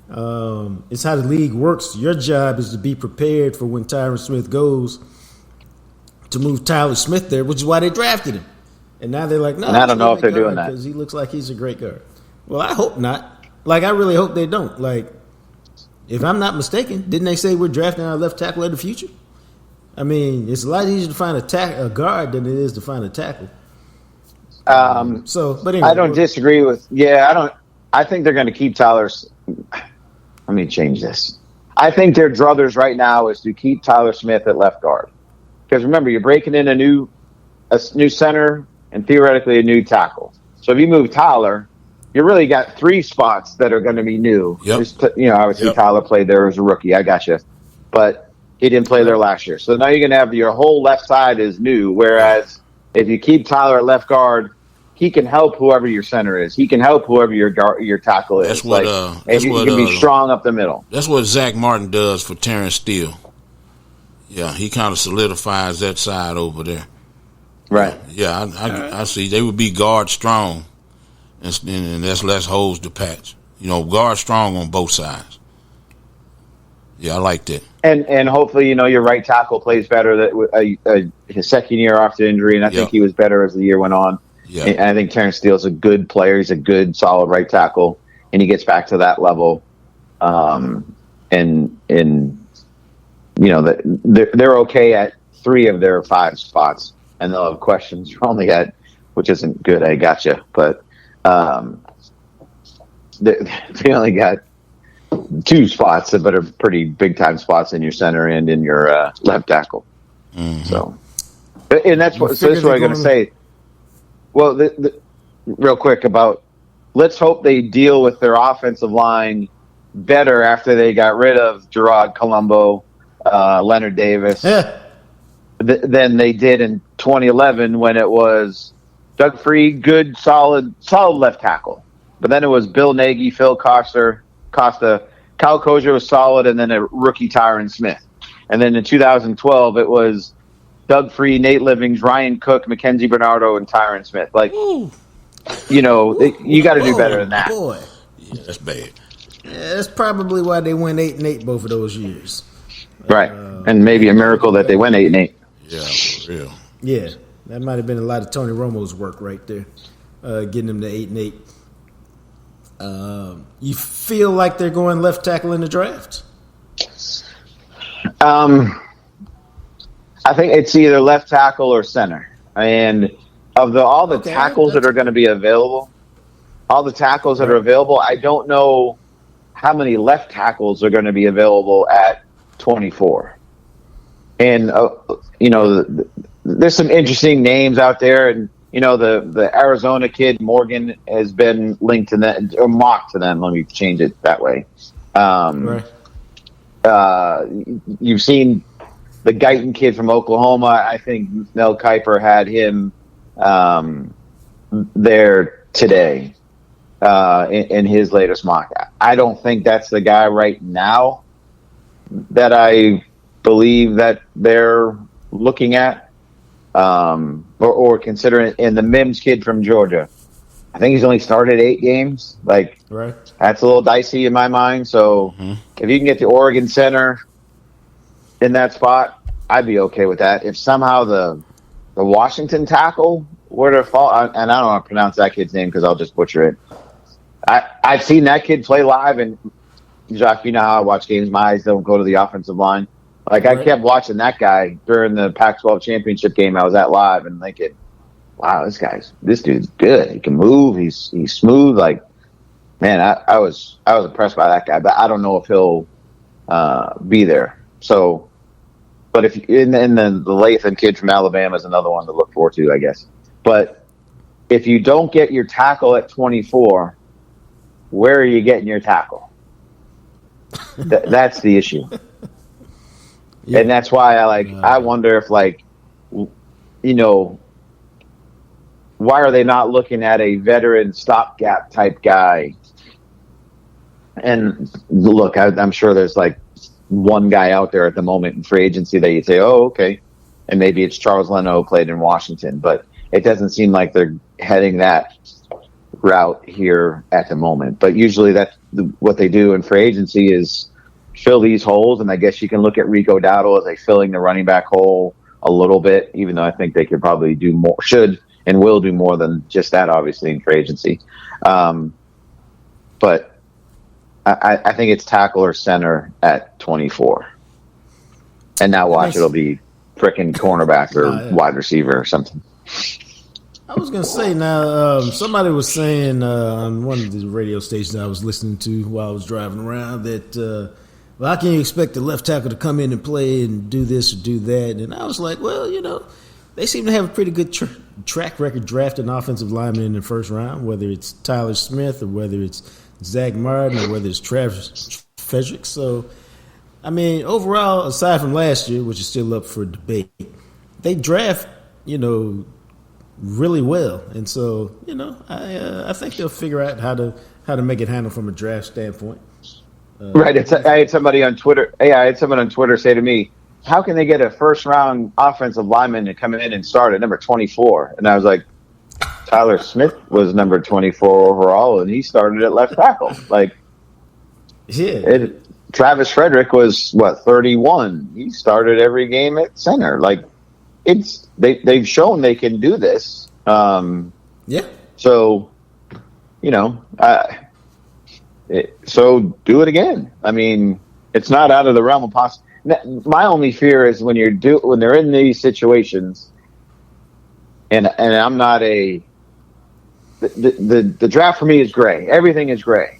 It's how the league works. Your job is to be prepared for when Tyron Smith goes to move Tyler Smith there, which is why they drafted him. And now they're like, no. And I don't know if they're doing that because he looks like he's a great guard. Well, I hope not. Like, I really hope they don't. Like, if I'm not mistaken, didn't they say we're drafting our left tackle of the future? I mean, it's a lot easier to find a guard than it is to find a tackle. But anyway, I don't disagree with. Yeah, I think they're going to keep Tyler's. Let me change this. I think their druthers right now is to keep Tyler Smith at left guard because remember you're breaking in a new center and theoretically a new tackle. So if you move Tyler, you really got three spots that are going to be new. Yep. Obviously Tyler played there as a rookie. I got you, but he didn't play there last year. So now you're going to have your whole left side is new. Whereas if you keep Tyler at left guard, he can help whoever your center is. He can help whoever your tackle is. He can be strong up the middle. That's what Zach Martin does for Terrence Steele. Yeah, he kind of solidifies that side over there. Right. Yeah, I see. They would be guard strong, and that's less holes to patch. Guard strong on both sides. Yeah, I like that. And hopefully, your right tackle plays better. His second year after injury, and I think he was better as the year went on. Yeah. And I think Terrence Steele's a good player. He's a good, solid right tackle, and he gets back to that level. They're okay at 3 of their 5 spots, and they'll have questions only at, which isn't good. I gotcha, but they only got two spots that are pretty big time spots in your center and in your left tackle. Mm-hmm. So, and that's what I'm going to say. Well, real quick about, let's hope they deal with their offensive line better after they got rid of Gerard Colombo, Leonard Davis, than they did in 2011 when it was Doug Free, good, solid left tackle. But then it was Bill Nagy, Phil Costa, Kyle Kozier was solid, and then a rookie Tyron Smith. And then in 2012, it was Doug Free, Nate Livings, Ryan Cook, Mackenzie Bernardo, and Tyron Smith. Like, you got to do better than that. Boy. Yeah, that's bad. Yeah, that's probably why they went 8-8 both of those years. Right. And maybe a miracle that they went 8-8. Yeah, for real. Yeah, that might have been a lot of Tony Romo's work right there, getting them to 8-8. You feel like they're going left tackle in the draft? I think it's either left tackle or center. And of all the tackles that are going to be available, I don't know how many left tackles are going to be available at 24. And, there's some interesting names out there. And, the Arizona kid, Morgan, has been linked to them, or mocked to them. Let me change it that way. Right. You've seen the Guyton kid from Oklahoma. I think Mel Kiper had him there today in his latest mock. I don't think that's the guy right now that I believe that they're looking at or considering. And the Mims kid from Georgia, I think he's only started 8 games. Like, right. That's a little dicey in my mind. So if you can get the Oregon center in that spot, I'd be okay with that. If somehow the Washington tackle were to fall, and I don't want to pronounce that kid's name because I'll just butcher it. I've seen that kid play live, and Jacques, you know how I watch games. My eyes don't go to the offensive line. Like, right. I kept watching that guy during the Pac-12 championship game I was at live and thinking, wow, this dude's good. He can move. He's smooth. Like, man, I was impressed by that guy, but I don't know if he'll be there. So, but if and then the Latham kid from Alabama is another one to look forward to, I guess. But if you don't get your tackle at 24, where are you getting your tackle? That's the issue. Yeah. And that's why I wonder if, why are they not looking at a veteran stopgap type guy? And look, I'm sure there's one guy out there at the moment in free agency that you say, oh, okay. And maybe it's Charles Leno, played in Washington, but it doesn't seem like they're heading that route here at the moment. But usually that's what they do in free agency is fill these holes. And I guess you can look at Rico Dowdle as filling the running back hole a little bit, even though I think they could probably do more, should and will do more than just that, obviously, in free agency. But I think it's tackle or center at 24. And now watch, it'll be frickin' cornerback or wide receiver or something. I was going to say, now, somebody was saying on one of the radio stations I was listening to while I was driving around that, how can you expect the left tackle to come in and play and do this or do that? And I was like, well, they seem to have a pretty good track record drafting offensive linemen in the first round, whether it's Tyler Smith or whether it's Zach Martin or whether it's Travis Frederick. So, I mean, overall, aside from last year, which is still up for debate, they draft, really well. And so, I think they'll figure out how to make it handle from a draft standpoint. Right. I had somebody on Twitter. Hey, I had someone on Twitter say to me, how can they get a first-round offensive lineman to come in and start at number 24? And I was like, Tyler Smith was number 24 overall, and he started at left tackle. Travis Frederick was, 31? He started every game at center. They've shown they can do this. So, so do it again. I mean, it's not out of the realm of possibility. My only fear is when they're in these situations, and I'm not the draft for me is gray. Everything is gray.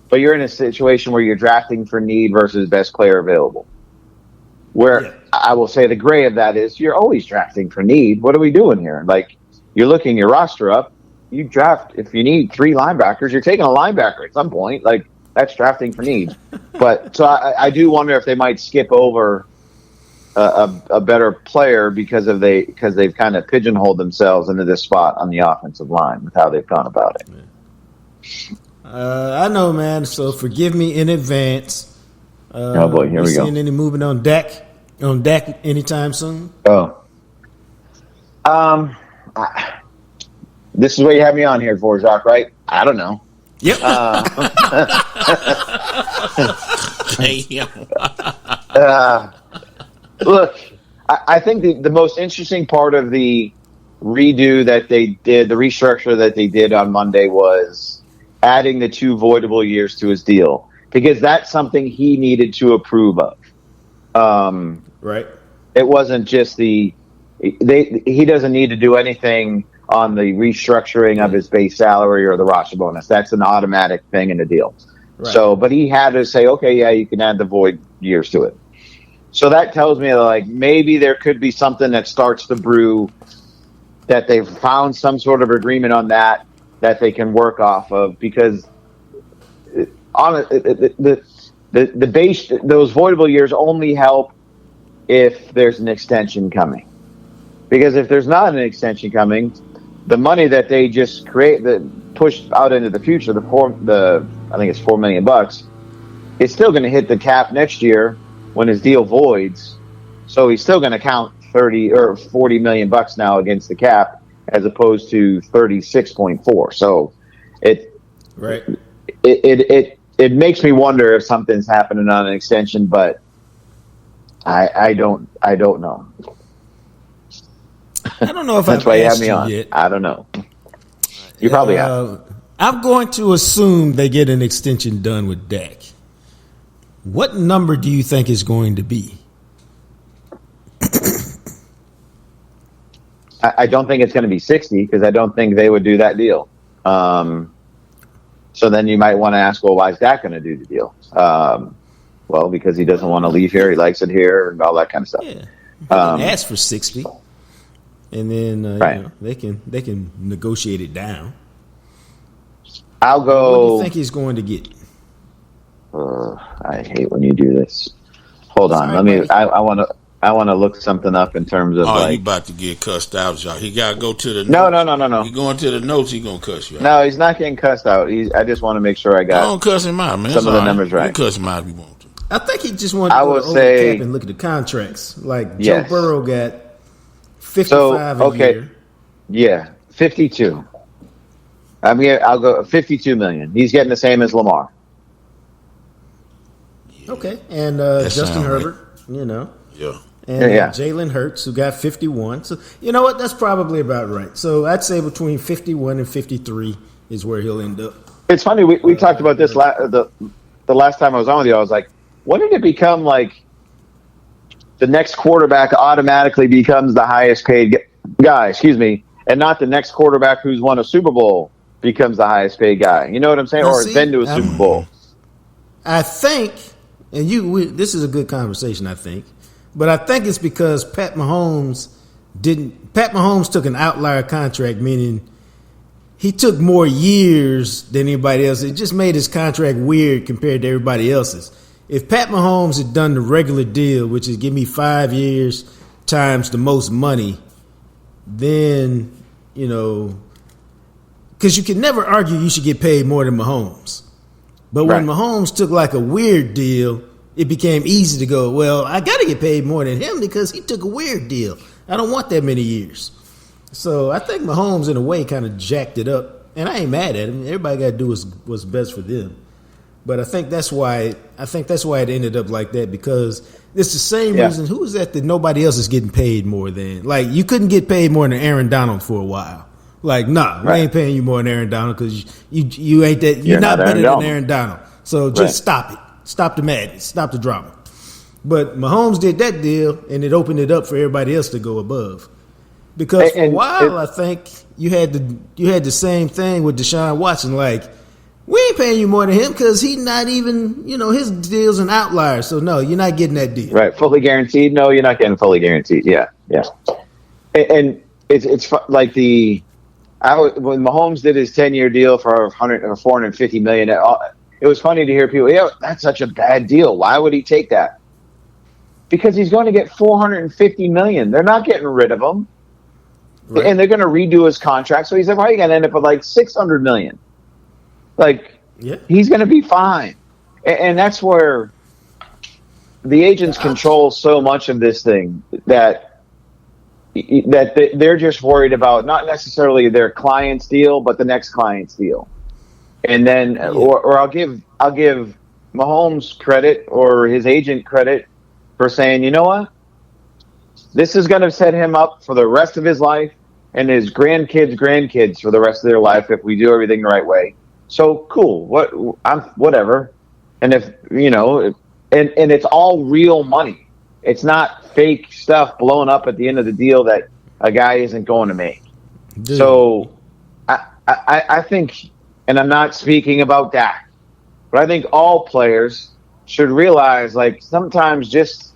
but you're in a situation where you're drafting for need versus best player available. Where I will say the gray of that is you're always drafting for need. What are we doing here? Like, you're looking your roster up. You draft, if you need 3 linebackers, you're taking a linebacker at some point. Like, that's drafting for need. But so I do wonder if they might skip over a better player because they've kind of pigeonholed themselves into this spot on the offensive line with how they've gone about it. I know, man. So forgive me in advance. Oh boy, here we go. Seeing any movement on Dak anytime soon? Oh, this is what you have me on here for, Jacques, right? I don't know. Yep. Look, I think the most interesting part of the redo that they did, the restructure that they did on Monday, was adding the 2 voidable years to his deal, because that's something he needed to approve of. Right. It wasn't just he doesn't need to do anything on the restructuring of his base salary or the roster bonus. That's an automatic thing in the deal. Right. So, but he had to say, okay, yeah, you can add the void years to it. So that tells me that, like, maybe there could be something that starts to brew, that they've found some sort of agreement on that they can work off of, because the base, those voidable years only help if there's an extension coming. Because if there's not an extension coming, the money that they just pushed out into the future, I think it's $4 million, it's still going to hit the cap next year when his deal voids. So he's still going to count 30 or $40 million now against the cap, as opposed to 36.4. So it makes me wonder if something's happening on an extension, but I don't know. I don't know if that's why you have me on. Yet. I don't know. You probably have. I'm going to assume they get an extension done with Dak. What number do you think is going to be? I don't think it's going to be 60, because I don't think they would do that deal. So then you might want to ask, well, why is Dak going to do the deal? Well, because he doesn't want to leave here. He likes it here and all that kind of stuff. Yeah. He can ask for 60, and then right. They can negotiate it down. I'll go. What do you think he's going to get? I hate when you do this. Hold on. Let me. I want to look something up in terms of. You about to get cussed out, Jacques. He got to go to the notes. No. You going to the notes, he going to cuss you out. No, he's not getting cussed out. I just want to make sure I got. Don't cuss him out, man. Some of the numbers right. You cuss him out if you want to. I think he just wanted to go to the cap and look at the contracts. Like, Joe Burrow got 55 a year. Yeah, 52. I mean, I'll go 52 million. He's getting the same as Lamar. Okay, and Justin Herbert, Yeah. And Jalen Hurts, who got 51. So, you know what? That's probably about right. So I'd say between 51 and 53 is where he'll end up. It's funny. We talked about this the last time I was on with you. I was like, when did it become like the next quarterback automatically becomes the highest paid guy? And not the next quarterback who's won a Super Bowl becomes the highest paid guy. You know what I'm saying? Or has been to a Super Bowl. I think, and this is a good conversation, I think. But I think it's because Pat Mahomes took an outlier contract, meaning he took more years than anybody else. It just made his contract weird compared to everybody else's. If Pat Mahomes had done the regular deal, which is give me 5 years times the most money, then, because you can never argue you should get paid more than Mahomes. But when Mahomes took like a weird deal, it became easy to go, well, I got to get paid more than him because he took a weird deal. I don't want that many years. So I think Mahomes, in a way, kind of jacked it up. And I ain't mad at him. Everybody got to do what's best for them. But I think that's why it ended up like that, because it's the same reason. Who is that nobody else is getting paid more than? Like, you couldn't get paid more than Aaron Donald for a while. Like, we ain't paying you more than Aaron Donald because you ain't that. You're not better than Aaron Donald. So just stop it. Stop the madness. Stop the drama. But Mahomes did that deal, and it opened it up for everybody else to go above. Because for a while, I think you had the same thing with Deshaun Watson. Like, we ain't paying you more than him because he's not even, his deal's an outlier. So, no, you're not getting that deal. Right. Fully guaranteed? No, you're not getting fully guaranteed. Yeah. And it's like when Mahomes did his 10-year deal for $450 million, it was funny to hear people, that's such a bad deal. Why would he take that? Because he's going to get $450 million. They're not getting rid of him. Right. And they're going to redo his contract. So he's like, going to end up with like $600 million. He's going to be fine. And that's where the agents control so much of this thing that they're just worried about not necessarily their client's deal, but the next client's deal. And then, or I'll give Mahomes credit or his agent credit for saying, you know what? This is going to set him up for the rest of his life and his grandkids for the rest of their life if we do everything the right way. So cool. Whatever. And if and it's all real money. It's not fake stuff blowing up at the end of the deal that a guy isn't going to make. Dude. So I think, and I'm not speaking about Dak, but I think all players should realize, sometimes just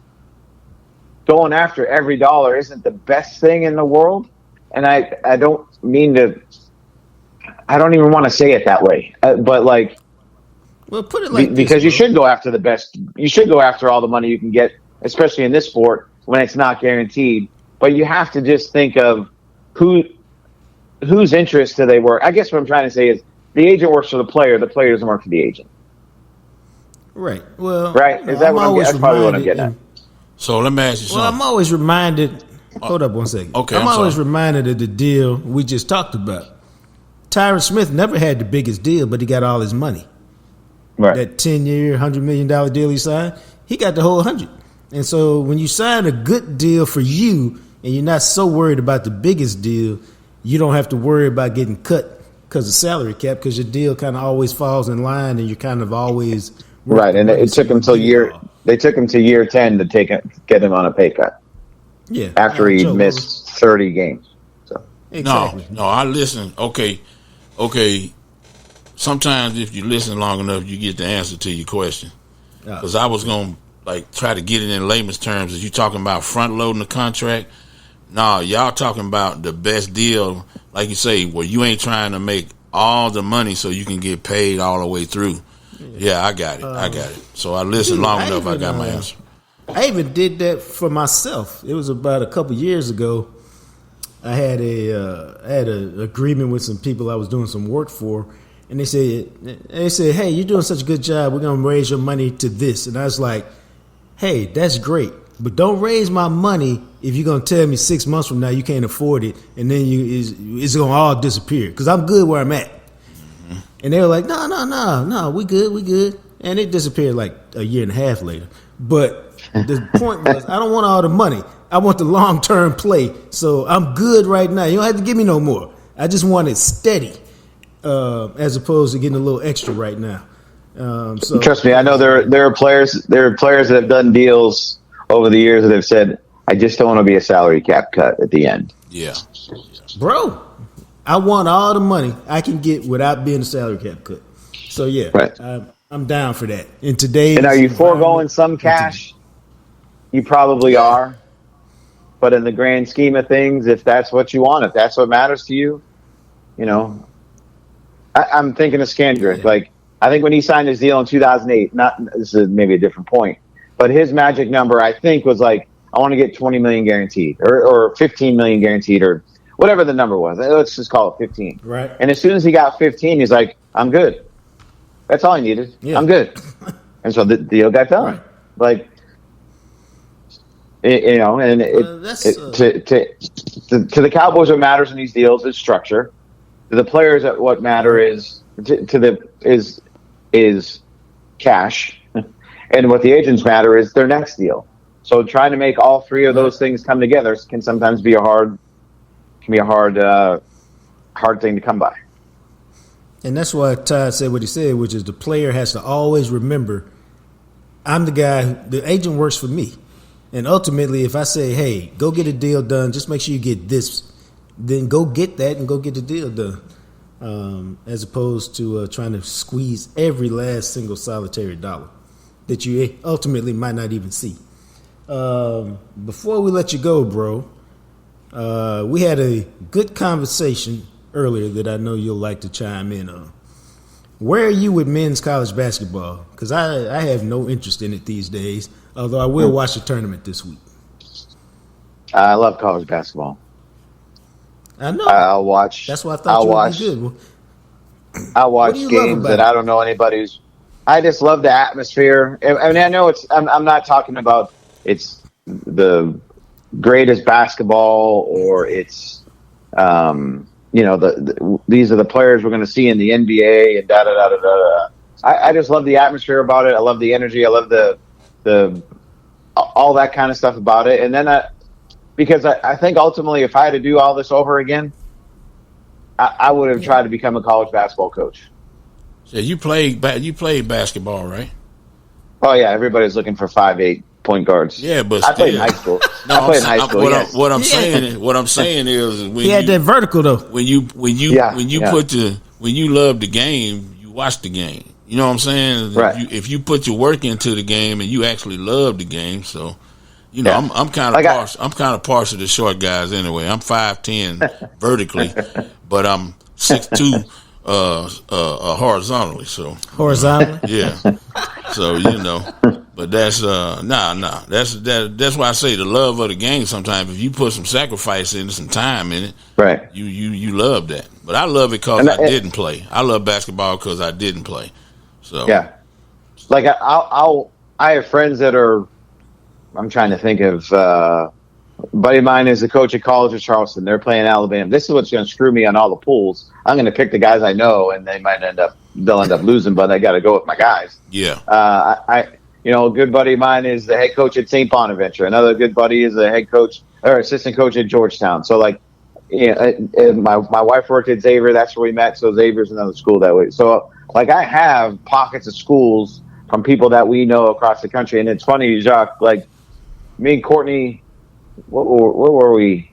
going after every dollar isn't the best thing in the world. And I don't mean to, I don't even want to say it that way, but put it like because you should go after the best. You should go after all the money you can get, especially in this sport when it's not guaranteed. But you have to just think of whose interests do they work. I guess what I'm trying to say is the agent works for the player doesn't work for the agent. Right. Well, right. Is that what I'm getting? That's probably what I'm getting at. So let me ask you something. Well, I'm always reminded. Hold up one second. Okay. I'm always reminded of the deal we just talked about. Tyron Smith never had the biggest deal, but he got all his money. Right. That 10-year, $100 million deal he signed, he got the whole 100. And so when you sign a good deal for you and you're not so worried about the biggest deal, you don't have to worry about getting cut because of salary cap, because your deal kind of always falls in line and you're kind of always right. And it took him they took him to year 10 to get him on a pay cut. Yeah. After he missed 30 games. So exactly. No, I listen. Okay. Sometimes if you listen long enough, you get the answer to your question. Because I was going to try to get it in layman's terms. Is you talking about front loading the contract? No, y'all talking about the best deal, like you say, where you ain't trying to make all the money so you can get paid all the way through. Yeah, I got it. So I listened long enough. I got my answer. I even did that for myself. It was about a couple years ago. I had a agreement with some people I was doing some work for, and they said, "Hey, you're doing such a good job. We're gonna raise your money to this." And I was like, "Hey, that's great, but don't raise my money if you're gonna tell me 6 months from now you can't afford it, and then it's gonna all disappear because I'm good where I'm at." Mm-hmm. And they were like, "No, we good," and it disappeared like a year and a half later. But the point was, I don't want all the money. I want the long-term play. So I'm good right now. You don't have to give me no more. I just want it steady, as opposed to getting a little extra right now. So trust me, I know there are players that have done deals over the years that have said, I just don't want to be a salary cap cut at the end. Yeah. Bro, I want all the money I can get without being a salary cap cut. So yeah, right. I'm down for that. In today's and are you foregoing some cash? You probably are. But in the grand scheme of things, if that's what you want, if that's what matters to you, I'm thinking of Skandrick. Yeah. I think when he signed his deal in 2008, this is maybe a different point, but his magic number, I think, was I want to get 20 million guaranteed or 15 million guaranteed or whatever the number was. Let's just call it 15. Right. And as soon as he got 15, he's like, I'm good. That's all I needed. Yeah. I'm good. And so the deal got done. Right. And to the Cowboys, what matters in these deals is structure. To the players, what matter is cash, and what the agents matter is their next deal. So trying to make all three of those things come together can sometimes be a hard thing to come by. And that's why Todd said what he said, which is the player has to always remember, I'm the guy. The agent works for me. And ultimately, if I say, hey, go get a deal done, just make sure you get this, then go get that and go get the deal done. as opposed to trying to squeeze every last single solitary dollar that you ultimately might not even see. Before we let you go, bro, we had a good conversation earlier that I know you'll like to chime in on. Where are you with men's college basketball? Because I have no interest in it these days, although I will watch the tournament this week. I love college basketball. I know. I'll watch. That's why I thought you would be good. I'll watch games that I don't know anybody who's. I just love the atmosphere. I mean, I know it's. I'm not talking about it's the greatest basketball or it's. These are the players we're going to see in the NBA and da da da da da. I just love the atmosphere about it. I love the energy. I love the all that kind of stuff about it. And then because I think ultimately, if I had to do all this over again, I would have tried to become a college basketball coach. So you played basketball, right? Oh yeah, everybody's looking for 5'8" point guards. Yeah, but I played in high school. No, I played in high school. What I'm saying is when he had that vertical though. When you love the game, you watch the game. You know what I'm saying? Right. If you put your work into the game and you actually love the game, so. You know, I'm kind of partial to short guys anyway. I'm 5'10" vertically, but I'm 6'2" horizontally. So horizontally, yeah. So but that's That's why I say the love of the game. Sometimes if you put some sacrifice in, some time in it, right? You love that. But I love it because I didn't play. I love basketball because I didn't play. So yeah, like I have friends that are. I'm trying to think of a buddy of mine is the coach at College of Charleston. They're playing Alabama. This is what's going to screw me on all the pools. I'm going to pick the guys I know, and they'll end up losing, but I got to go with my guys. Yeah. A good buddy of mine is the head coach at St. Bonaventure. Another good buddy is the head coach or assistant coach at Georgetown. So my wife worked at Xavier. That's where we met. So Xavier's another school that way. So I have pockets of schools from people that we know across the country. And it's funny, Jacques, me and Courtney, where were we?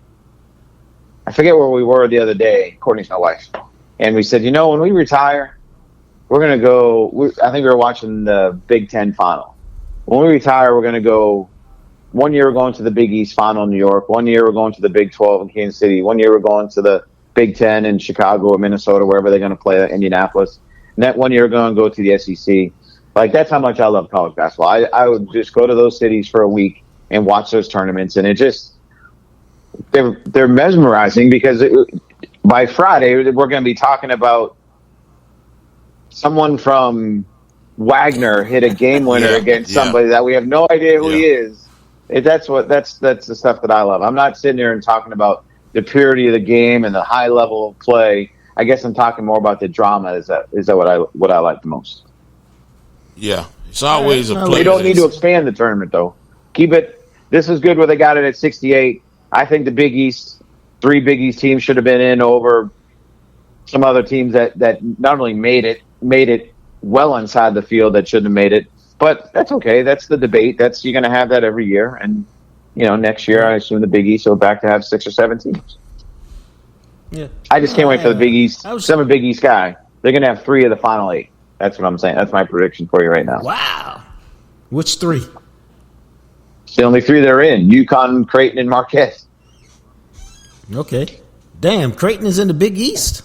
I forget where we were the other day. Courtney's my wife. And we said, when we retire, we're going to go. I think we were watching the Big Ten final. When we retire, we're going to go. 1 year we're going to the Big East final in New York. 1 year we're going to the Big 12 in Kansas City. 1 year we're going to the Big Ten in Chicago or Minnesota, wherever they're going to play, Indianapolis. And that 1 year we're going to go to the SEC. That's how much I love college basketball. I would just go to those cities for a week and watch those tournaments, and they're mesmerizing because by Friday we're going to be talking about someone from Wagner hit a game winner against somebody that we have no idea who he is. That's the stuff that I love. I'm not sitting there and talking about the purity of the game and the high level of play. I guess I'm talking more about the drama. Is that what I like the most? Yeah, it's always a play. We don't need to expand the tournament though. Keep it. This is good where they got it at 68. I think the Big East, 3 Big East teams should have been in over some other teams that not only made it well inside the field that shouldn't have made it, but that's okay. That's the debate. You're going to have that every year. And, next year I assume the Big East will back to have 6 or 7 teams. Yeah. I just can't wait for the Big East. I'm a Big East guy. They're going to have 3 of the final 8. That's what I'm saying. That's my prediction for you right now. Wow. Which 3? The only 3 they're in: UConn, Creighton, and Marquette. Okay. Damn, Creighton is in the Big East?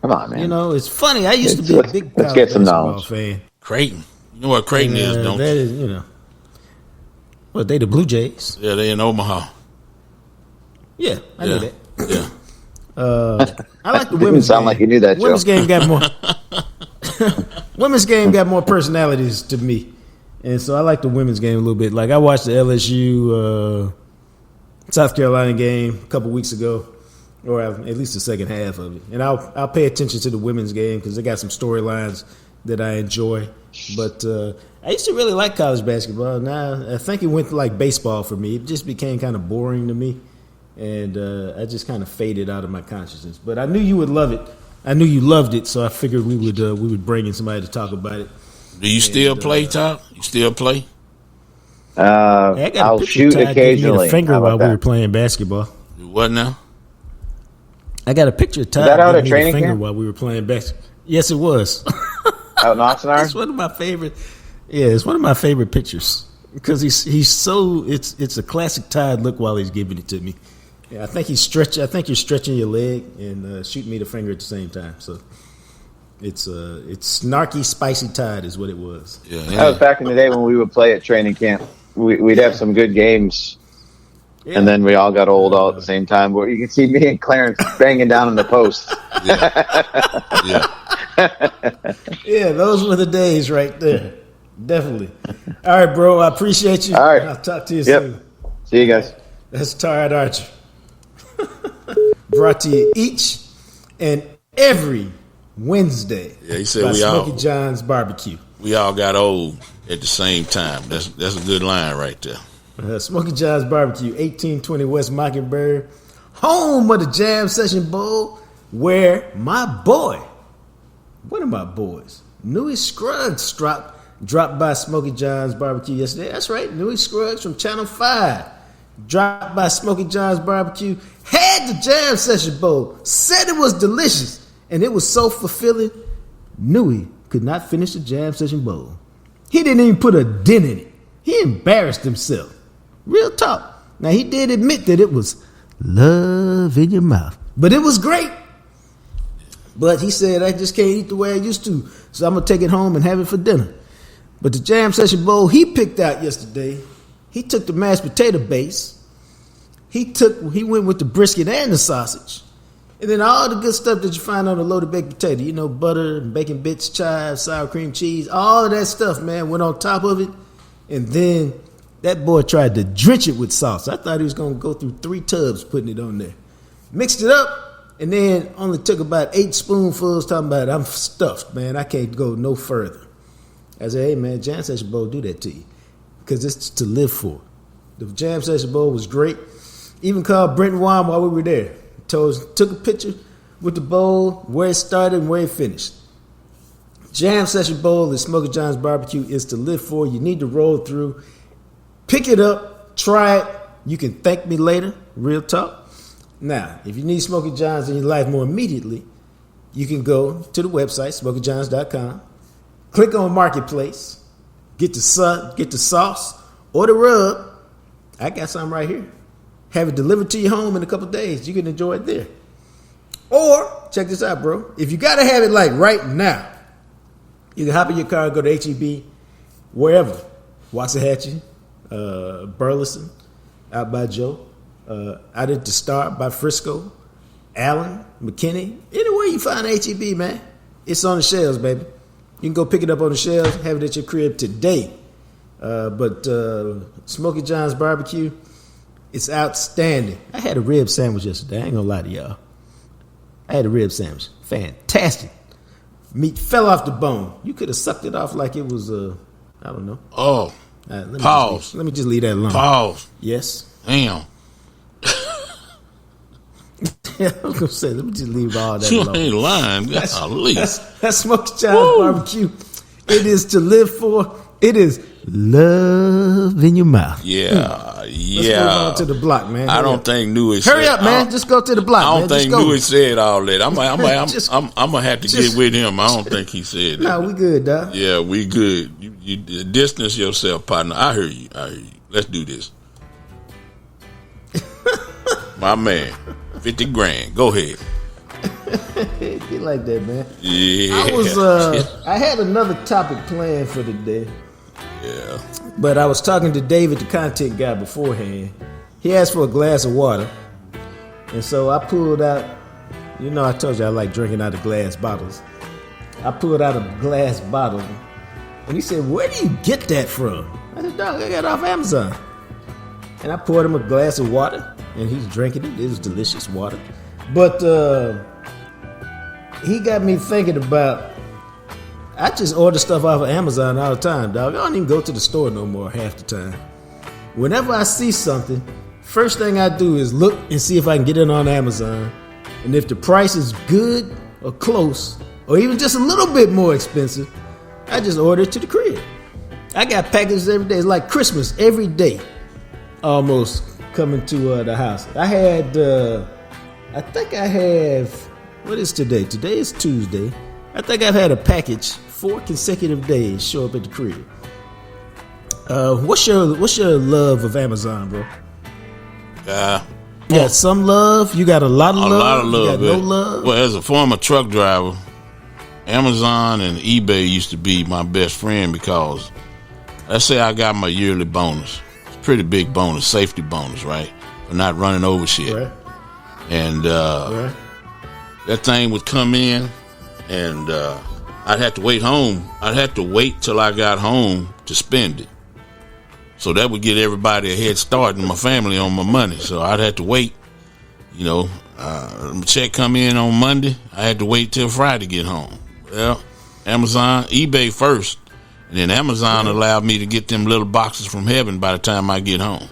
Come on, man. It's funny. I used to be a big college basketball fan. Creighton. You know what Creighton is, don't that you? Is, they the Blue Jays. Yeah, they in Omaha. Yeah, I knew that. Yeah. I like the women's sound game. like you knew that, Women's Joe. game got more. Women's game got more personalities to me. And so I like the women's game a little bit. I watched the LSU South Carolina game a couple weeks ago, or at least the second half of it. And I'll pay attention to the women's game because they got some storylines that I enjoy. But I used to really like college basketball. Now I think it went like baseball for me. It just became kind of boring to me, and I just kind of faded out of my consciousness. But I knew you would love it. I knew you loved it, so I figured we would bring in somebody to talk about it. Do you still play, Todd? You still play? I'll shoot occasionally. A finger while we were playing basketball. You what now? I got a picture of Todd. Is that out giving at me the training finger camp? while we were playing basketball. Yes, it was. Out in Oxnard? It's one of my favorite. Yeah, it's one of my favorite pictures because he's so it's a classic Todd look while he's giving it to me. Yeah, I think you're stretching your leg and shooting me the finger at the same time. So it's snarky, spicy Todd is what it was. Yeah, That was back in the day when we would play at training camp. We'd have some good games. Yeah. And then we all got old all at the same time. Where you can see me and Clarence banging down on the post. Yeah. Yeah, those were the days right there. Definitely. All right, bro. I appreciate you. All right. I'll talk to you Yep. soon. See you guys. That's Todd Archer. Brought to you each and every Wednesday. Yeah, he said by we Smokey all John's Barbecue. we all got old at the same time. That's a good line right there. Smokey John's Barbecue, 1820 West Mockingbird, home of the Jam Session Bowl, where my boy, one of my boys, Newey Scruggs dropped by Smokey John's Barbecue yesterday. That's right, Newey Scruggs from Channel 5 dropped by Smokey John's Barbecue, had the Jam Session Bowl, said it was delicious, and it was so fulfilling, Newey could not finish the Jam Session Bowl. He didn't even put a dent in it. He embarrassed himself. Real talk. Now, he did admit that it was love in your mouth. But it was great. But he said, I just can't eat the way I used to, so I'm going to take it home and have it for dinner. But the Jam Session Bowl he picked out yesterday, he took the mashed potato base. He went with the brisket and the sausage. And then all the good stuff that you find on a loaded baked potato. You know, butter, bacon bits, chives, sour cream cheese. All of that stuff, man, went on top of it. And then that boy tried to drench it with sauce. I thought he was going to go through 3 tubs putting it on there. Mixed it up, and then only took about 8 spoonfuls, talking about, I'm stuffed, man. I can't go no further. I said, hey, man, Jam Session Bowl do that to you because it's to live for. The Jam Session Bowl was great. Even called Brent Wine while we were there. Took a picture with the bowl, where it started and where it finished. Jam Session Bowl at Smokey John's Barbecue is to live for. You need to roll through. Pick it up. Try it. You can thank me later. Real talk. Now, if you need Smokey John's in your life more immediately, you can go to the website, SmokeyJohns.com. Click on Marketplace. Get the sauce or the rub. I got some right here. Have it delivered to your home in a couple days. You can enjoy it there. Or, check this out, bro. If you got to have it like right now, you can hop in your car and go to H-E-B, wherever. Waxahachie, Burleson, out by Joe, out at the Start by Frisco, Allen, McKinney. Anywhere you find H-E-B, man, it's on the shelves, baby. You can go pick it up on the shelves, have it at your crib today. But Smokey John's Barbecue, it's outstanding. I had a rib sandwich yesterday. I ain't gonna lie to y'all. I had a rib sandwich. Fantastic. Meat fell off the bone. You could have sucked it off like it was I don't know. Oh, Pause. Let me just leave that alone. Pause. Yes. Damn. Yeah, I was gonna say, let me just leave all that You alone. ain't lying. Golly. That's Smokey John's Barbecue. It is to live for. It is love in your mouth. Yeah, Let's move on to the block, man. I don't think Newey said. Hurry up, man. Just go to the block, I man. don't think Just go. Newey said all that. I'm gonna have to just- get with him. I don't think he said that. No, we good, dog. Yeah, we good. You distance yourself, partner. I hear you. Let's do this. My man, 50 grand. Go ahead. You like that, man. Yeah. I had another topic planned for today, Yeah. but I was talking to David, the content guy, beforehand. He asked for a glass of water, and so I pulled out. You know, I told you I like drinking out of glass bottles. I pulled out a glass bottle, and he said, "Where do you get that from?" I said, "Dog, I got it off Amazon." And I poured him a glass of water, and he's drinking it. It was delicious water. But he got me thinking about, I just order stuff off of Amazon all the time, dog. I don't even go to the store no more half the time. Whenever I see something, first thing I do is look and see if I can get it on Amazon. And if the price is good or close, or even just a little bit more expensive, I just order it to the crib. I got packages every day. It's like Christmas every day, almost coming to the house. I I think I have. What is today? Today is Tuesday. I think I've had a package 4 consecutive days show up at the crib. What's your love of Amazon, bro? You got some love. You got a lot of love. A lot of love. You got no love. Well, as a former truck driver, Amazon and eBay used to be my best friend because, let's say I got my yearly bonus. It's a pretty big bonus, safety bonus, right? For not running over shit. Right. And that thing would come in, and I'd have to wait home. I'd have to wait till I got home to spend it. So that would get everybody a head start in my family on my money. So I'd have to wait. Check come in on Monday. I had to wait till Friday to get home. Well, Amazon, eBay first, and then Amazon allowed me to get them little boxes from heaven by the time I get home.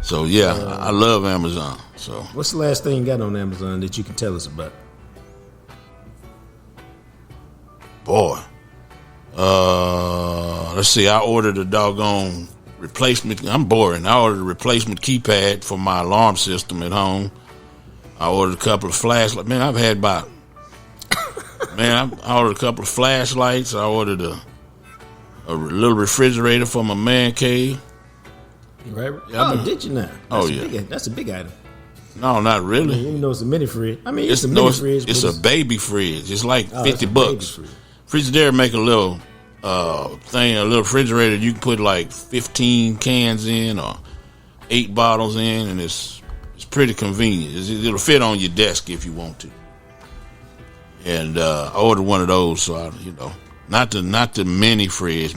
So I love Amazon. So what's the last thing you got on Amazon that you can tell us about? Boy. Let's see. I ordered a doggone replacement. I'm boring. I ordered a replacement keypad for my alarm system at home. I ordered a couple of flashlights. Man, I've had about. I ordered a couple of flashlights. I ordered a little refrigerator for my man cave. Right. Yeah, did you not? That's a big item. No, not really. You know, it's a mini fridge. I mean, it's a mini fridge. It's a baby fridge. It's like $50. Frigidaire make a little thing, a little refrigerator. You can put like 15 cans in or 8 bottles in, and it's pretty convenient. It'll fit on your desk if you want to. And I ordered one of those, so not the mini fridge.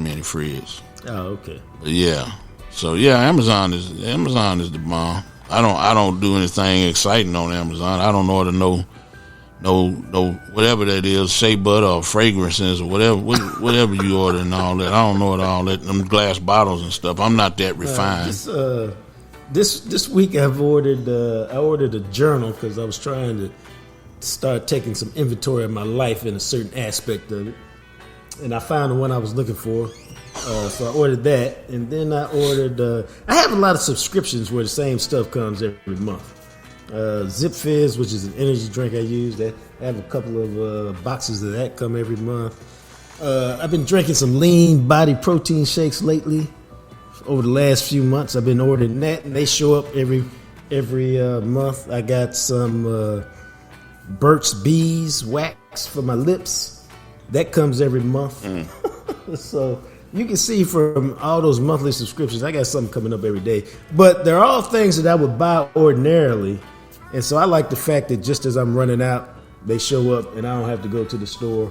Oh, okay. But yeah. So Amazon is the bomb. I don't do anything exciting on Amazon. I don't order no whatever that is, shea butter or fragrances or whatever you order and all that. I don't know all that, them glass bottles and stuff. I'm not that refined. This week I ordered a journal because I was trying to start taking some inventory of my life in a certain aspect of it, and I found the one I was looking for. So I ordered that, and then I ordered. I have a lot of subscriptions where the same stuff comes every month. Zip Fizz, which is an energy drink I use. I have a couple of boxes of that come every month. I've been drinking some lean body protein shakes lately. Over the last few months, I've been ordering that, and they show up every month. I got some Burt's Bees wax for my lips. That comes every month. So you can see from all those monthly subscriptions, I got something coming up every day. But they're all things that I would buy ordinarily. And so I like the fact that just as I'm running out, they show up and I don't have to go to the store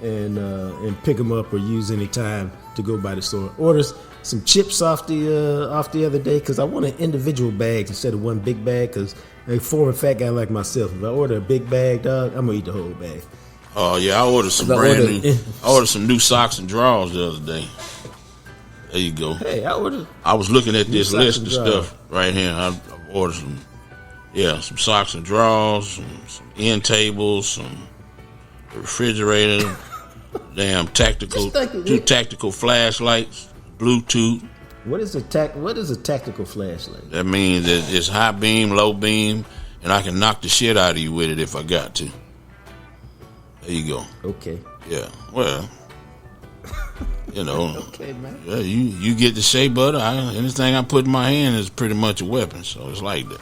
and pick them up or use any time to go by the store. Orders some chips off the other day because I want an individual bag instead of one big bag because a former fat guy like myself, if I order a big bag, dog, I'm going to eat the whole bag. Oh, I ordered some I ordered some new socks and drawers the other day. There you go. Hey, I was looking at this list of stuff right here. I ordered some socks and drawers, some end tables, some refrigerator, two tactical flashlights, Bluetooth. What is a tactical flashlight? That means that it's high beam, low beam, and I can knock the shit out of you with it if I got to. There you go. Okay. Yeah. Well, Okay, man. Yeah, you get the shea butter. Anything I put in my hand is pretty much a weapon. So it's like that.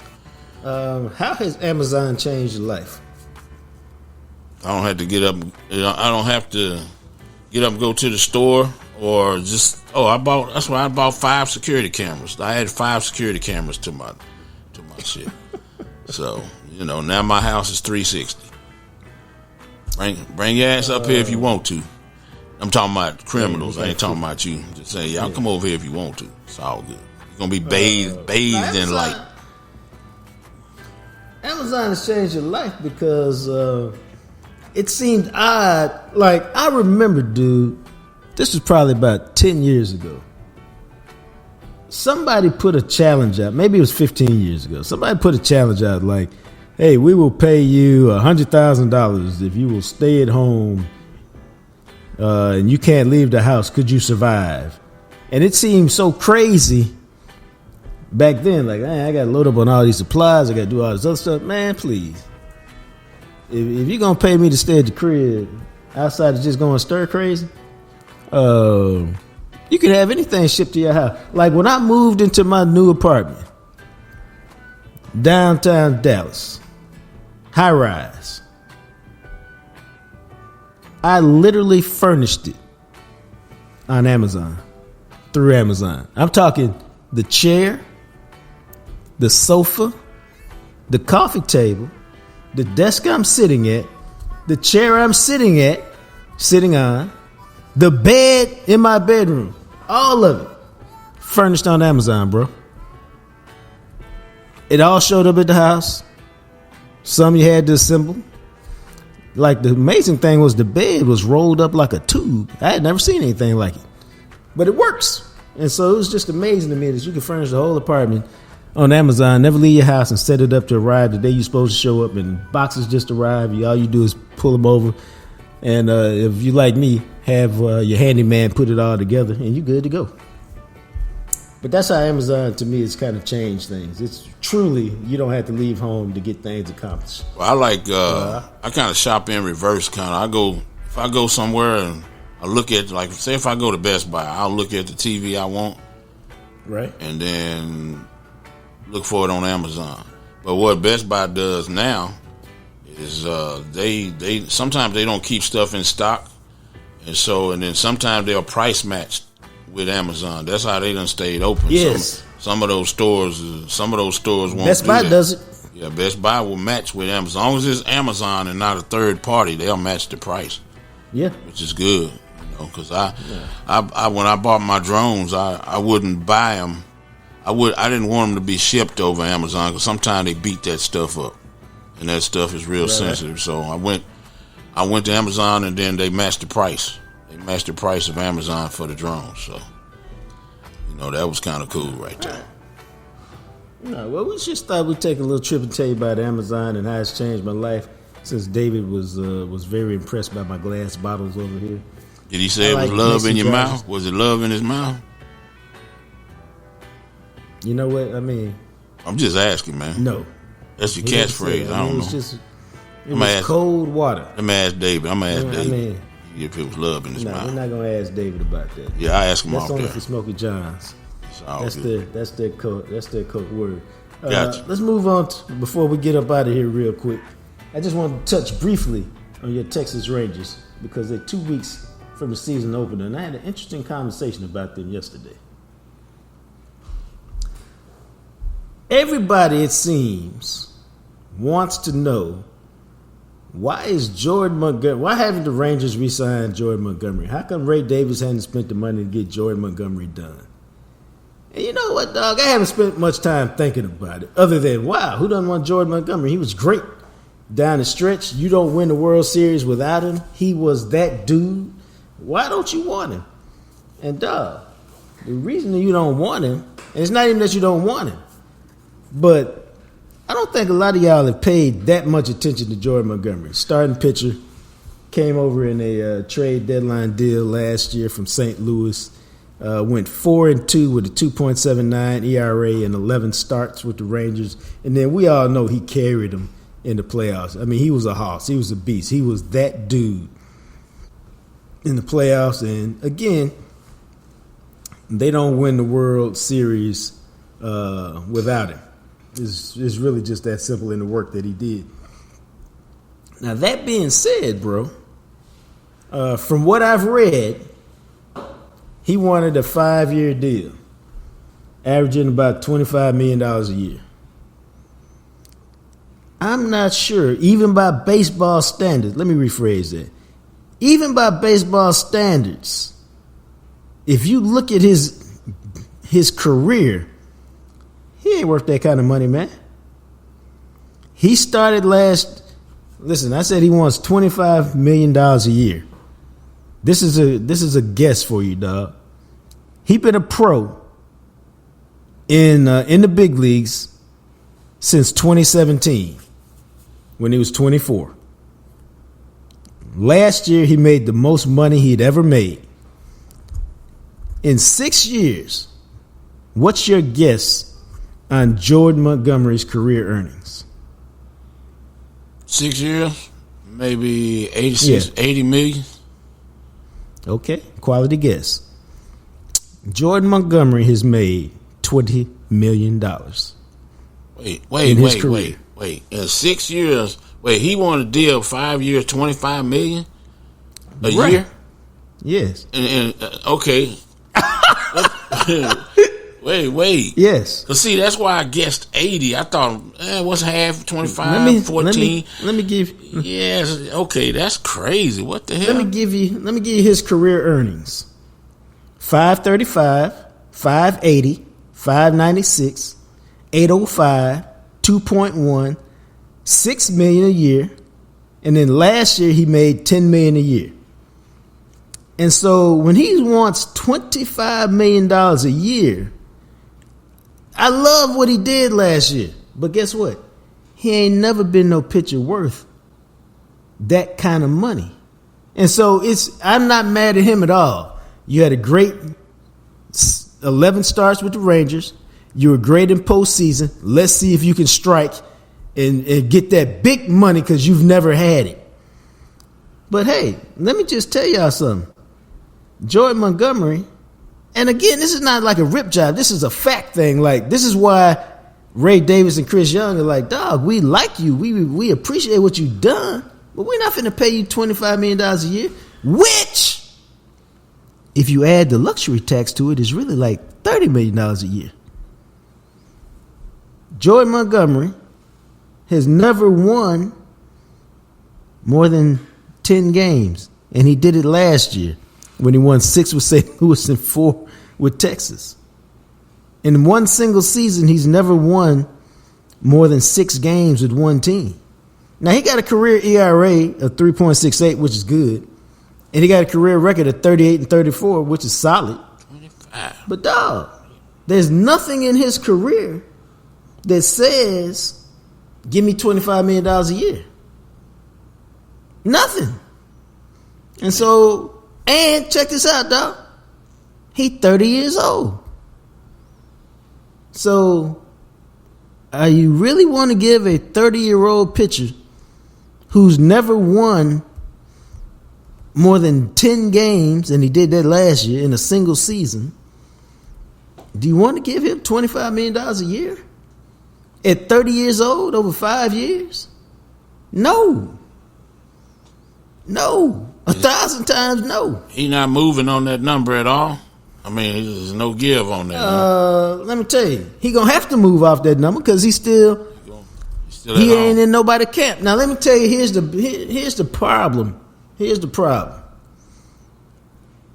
How has Amazon changed your life? I don't have to get up. I don't have to get up and go to the store or just. That's why I bought 5 security cameras. I had 5 security cameras to my shit. So now my house is 360. Bring your ass up here if you want to. I'm talking about criminals. I ain't talking about you. Just saying, y'all come over here if you want to. It's all good. You're gonna be bathed in light. Amazon has changed your life because it seemed odd. Like I remember, dude. This was probably about 10 years ago. Somebody put a challenge out. Maybe it was 15 years ago. Somebody put a challenge out like, hey, we will pay you $100,000 if you will stay at home and you can't leave the house. Could you survive? And it seemed so crazy Back then, like, man, I got to load up on all these supplies. I got to do all this other stuff. Man, please. If you're going to pay me to stay at the crib outside of just going stir crazy, you can have anything shipped to your house. Like when I moved into my new apartment, downtown Dallas, high rise, I literally furnished it on Amazon, through Amazon. I'm talking the chair, the sofa, the coffee table, the desk I'm sitting at, the chair I'm sitting on, the bed in my bedroom, all of it furnished on Amazon, bro. It all showed up at the house. Some you had to assemble. Like, the amazing thing was the bed was rolled up like a tube. I had never seen anything like it. But it works. And so it was just amazing to me that you could furnish the whole apartment on Amazon, never leave your house, and set it up to arrive the day you're supposed to show up, and boxes just arrive. All you do is pull them over. And if you, like me, have your handyman put it all together, and you're good to go. But that's how Amazon, to me, has kind of changed things. It's truly, you don't have to leave home to get things accomplished. Well, I like, I kind of shop in reverse kind of. If I go somewhere and I look at, like, say if I go to Best Buy, I'll look at the TV I want. Right. And then look for it on Amazon. But what Best Buy does now is they sometimes they don't keep stuff in stock. And then sometimes they'll price match with Amazon. That's how they done stayed open. Yes. Some of those stores won't. Best Buy does it. Yeah, Best Buy will match with Amazon. As long as it's Amazon and not a third party, they'll match the price. Yeah. Which is good, because I when I bought my drones, I wouldn't buy them. I didn't want them to be shipped over Amazon because sometimes they beat that stuff up, and that stuff is real sensitive. So I went to Amazon, and then they matched the price. They matched the price of Amazon for the drones. So, that was kind of cool right there. Well, we just thought we'd take a little trip and tell you about Amazon and how it's changed my life since David was very impressed by my glass bottles over here. Did he say it was love in your mouth? Was it love in his mouth? You know what? I mean, I'm just asking, man. No. That's your catchphrase. I don't know. It was cold water. Let me ask David. I'm going to ask David if it was love in his mouth. We're not going to ask David about that. Yeah, I ask him off there. That's only for Smokey John's. That's their code word. Gotcha. Let's move on before we get up out of here real quick. I just want to touch briefly on your Texas Rangers because they're 2 weeks from the season opener, and I had an interesting conversation about them yesterday. Everybody, it seems, wants to know why haven't the Rangers re-signed Jordan Montgomery? How come Ray Davis hadn't spent the money to get Jordan Montgomery done? And you know what, dog? I haven't spent much time thinking about it other than, wow, who doesn't want Jordan Montgomery? He was great down the stretch. You don't win the World Series without him. He was that dude. Why don't you want him? And, dog, the reason that you don't want him, and it's not even that you don't want him, but I don't think a lot of y'all have paid that much attention to Jordan Montgomery. Starting pitcher, came over in a trade deadline deal last year from St. Louis. Went 4-2 with a 2.79 ERA and 11 starts with the Rangers. And then we all know he carried them in the playoffs. I mean, he was a hoss. He was a beast. He was that dude in the playoffs. And, again, they don't win the World Series without him. It's really just that simple in the work that he did. Now, that being said, bro, from what I've read, he wanted a 5-year deal, averaging about $25 million a year. I'm not sure, even by baseball standards, let me rephrase that. Even by baseball standards, if you look at his career, he ain't worth that kind of money, man. He started listen, I said he wants $25 million a year. This is a guess for you, dog. He been a pro in the big leagues since 2017 when he was 24. Last year he made the most money he'd ever made. In 6 years, what's your guess on Jordan Montgomery's career earnings? 6 years, maybe 80 million. Okay, quality guess. Jordan Montgomery has made $20 million. Wait. In 6 years, he won a deal 5 years, 25 million a year? Yes. And okay. Wait. Yes. Cause see, that's why I guessed 80. I thought, what's half? 25, 14? Let me give. Yes. Okay, that's crazy. What the hell? Let me give you his career earnings: 535, 580, 596, 805, 2.1, $6 million a year, and then last year he made $10 million a year. And so when he wants $25 million a year, I love what he did last year. But guess what? He ain't never been no pitcher worth that kind of money. And so I'm not mad at him at all. You had a great 11 starts with the Rangers. You were great in postseason. Let's see if you can strike and get that big money because you've never had it. But hey, let me just tell y'all something. Jordan Montgomery, and again, this is not like a rip job. This is a fact thing. Like, this is why Ray Davis and Chris Young are like, dog, we like you. We appreciate what you've done, but we're not finna pay you $25 million a year, which, if you add the luxury tax to it, is really like $30 million a year. Jordan Montgomery has never won more than 10 games, and he did it last year when he won 6 with St. Louis and 4 with Texas. In one single season, he's never won more than 6 games with one team. Now, he got a career ERA of 3.68, which is good, and he got a career record of 38 and 34, which is solid. 25. But, dog, there's nothing in his career that says, give me $25 million a year. Nothing. And so, and check this out, dog. He 30 years old. So, you really want to give a 30-year-old pitcher who's never won more than 10 games, and he did that last year in a single season, do you want to give him $25 million a year? At 30 years old, over 5 years? No. 1,000 times no. He not moving on that number at all. I mean, there's no give on that. Let me tell you, he gonna have to move off that number because he ain't in nobody camp. Now let me tell you, here's the problem. Here's the problem.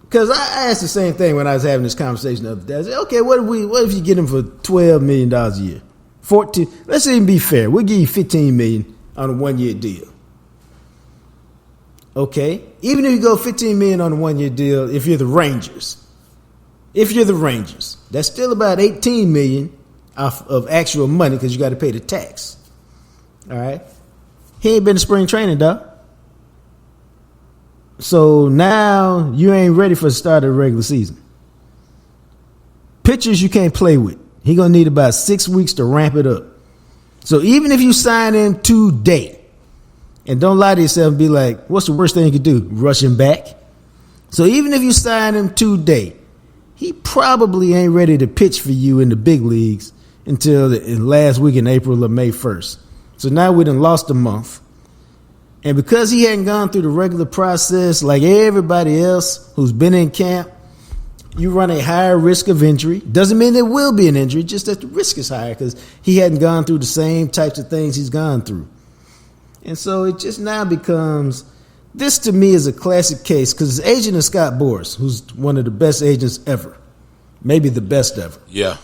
Because I asked the same thing when I was having this conversation the other day. I said, okay, what if you get him for $12 million a year? 14. Let's even be fair. We'll give you $15 million on a 1-year deal. Okay, even if you go $15 million on a 1-year deal, if you're the Rangers, that's still about $18 million of actual money because you got to pay the tax. All right, he ain't been to spring training, dog. So now you ain't ready for the start of the regular season. Pitchers you can't play with. He gonna need about 6 weeks to ramp it up. So even if you sign him today. And don't lie to yourself and be like, what's the worst thing you could do? Rush him back? So even if you sign him today, he probably ain't ready to pitch for you in the big leagues until the last week in April or May 1st. So now we done lost a month. And because he hadn't gone through the regular process like everybody else who's been in camp, you run a higher risk of injury. Doesn't mean there will be an injury, just that the risk is higher because he hadn't gone through the same types of things he's gone through. And so it just now becomes, this to me is a classic case because his agent is Scott Boras, who's one of the best agents ever. Maybe the best ever. Yeah.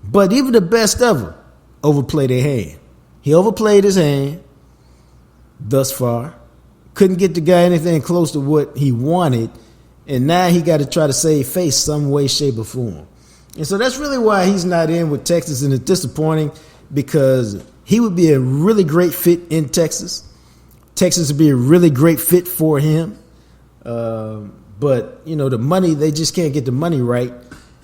But even the best ever overplayed their hand. He overplayed his hand thus far. Couldn't get the guy anything close to what he wanted. And now he got to try to save face some way, shape, or form. And so that's really why he's not in with Texas, and it's disappointing because he would be a really great fit in Texas. Texas would be a really great fit for him. But, you know, the money, they just can't get the money right.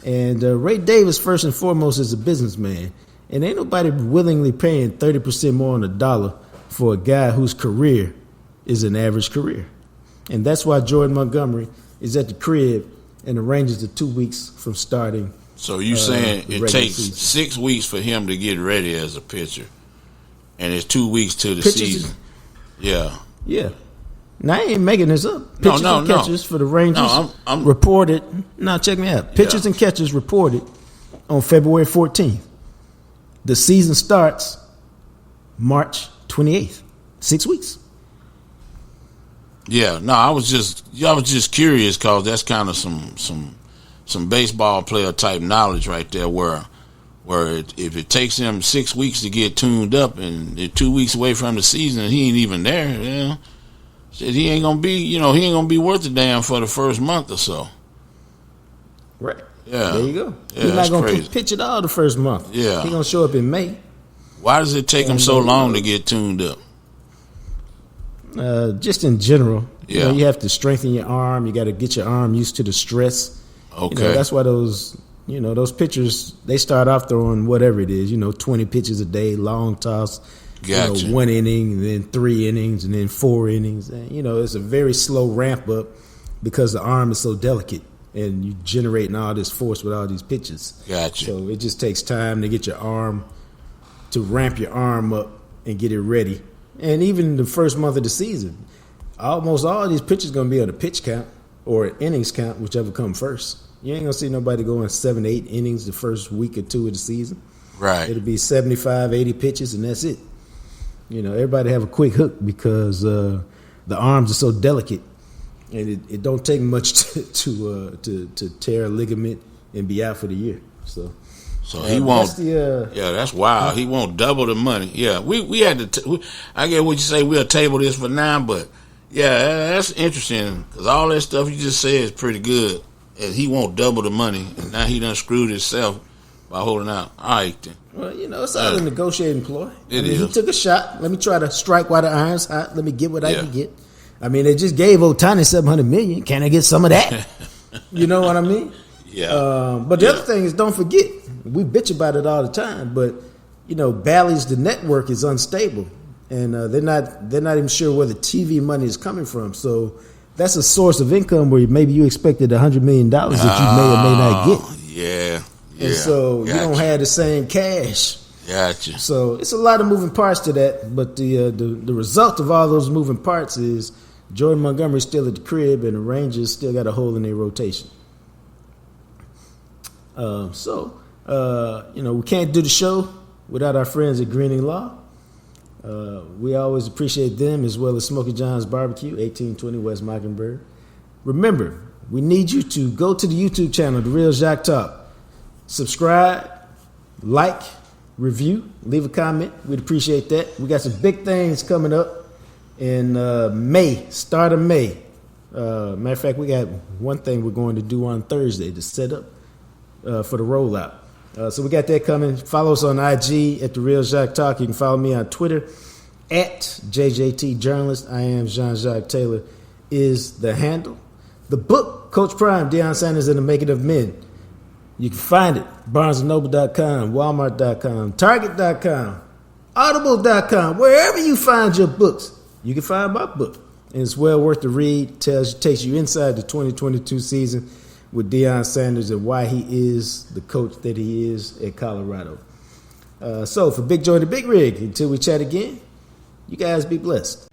And Ray Davis, first and foremost, is a businessman. And ain't nobody willingly paying 30% more on the dollar for a guy whose career is an average career. And that's why Jordan Montgomery is at the crib and the Rangers are 2 weeks from starting. So you saying it takes season. 6 weeks for him to get ready as a pitcher, and it's 2 weeks to the Pitchers season. Yeah. Now, I ain't making this up. Pitchers and catchers for the Rangers I'm reported. Now, check me out. Pitchers and catchers reported on February 14th. The season starts March 28th. 6 weeks. Yeah. No, I was just curious because that's kind of some baseball player type knowledge right there. Where if it takes him 6 weeks to get tuned up and they're 2 weeks away from the season and he ain't even there, he ain't gonna be worth a damn for the first month or so. Right. Yeah. There you go. Yeah, He's not gonna crazy. pitch it all the first month. Yeah. He's gonna show up in May. Why does it take him so long to get tuned up? Just in general, Yeah. you have to strengthen your arm. You got to get your arm used to the stress. Okay. That's why those pitchers, they start off throwing whatever it is, 20 pitches a day, long toss, Gotcha. 1 inning, and then 3 innings, and then 4 innings. And, it's a very slow ramp up because the arm is so delicate, and you generating all this force with all these pitches. Gotcha. So it just takes time to get your arm, to ramp your arm up and get it ready. And even the first month of the season, almost all of these pitchers going to be on a pitch count or an innings count, whichever come first. You ain't going to see nobody going 7, 8 innings the first week or two of the season. Right. It'll be 75, 80 pitches, and that's it. Everybody have a quick hook because the arms are so delicate, and it don't take much to tear a ligament and be out for the year. So he won't. That's wild. He won't double the money. Yeah, we had to. I get what you say. We'll table this for now, but yeah, that's interesting because all that stuff you just said is pretty good. And he won't double the money, and now he done screwed himself by holding out. All right, then. Well, it's all a negotiating ploy. Is. He took a shot. Let me try to strike while the iron's hot. Let me get what I can get. I mean, they just gave Ohtani $700 million. Can I get some of that? You know what I mean? Yeah. But the other thing is, don't forget, we bitch about it all the time. But Bally's the network is unstable, and they're not even sure where the TV money is coming from. So that's a source of income where maybe you expected $100 million that you may or may not get. Yeah. And so you don't have the same cash. Gotcha. So it's a lot of moving parts to that, but the result of all those moving parts is Jordan Montgomery's still at the crib, and the Rangers still got a hole in their rotation. We can't do the show without our friends at Greening Law. We always appreciate them, as well as Smokey John's Barbecue, 1820 West Mockingbird. Remember, we need you to go to the YouTube channel, The Real Jacques Talk. Subscribe, like, review, leave a comment. We'd appreciate that. We got some big things coming up in May, start of May. Matter of fact, we got one thing we're going to do on Thursday to set up for the rollout. So we got that coming. Follow us on IG at The Real Jacques Talk. You can follow me on Twitter at JJT Journalist. I am Jean-Jacques Taylor is the handle. The book, Coach Prime, Deion Sanders and the Making of Men. You can find it, BarnesandNoble.com, Walmart.com, Target.com, Audible.com, wherever you find your books, you can find my book. And it's well worth the read. Takes you inside the 2022 season with Deion Sanders and why he is the coach that he is at Colorado. So for Big Joe and the Big Rig, until we chat again, you guys be blessed.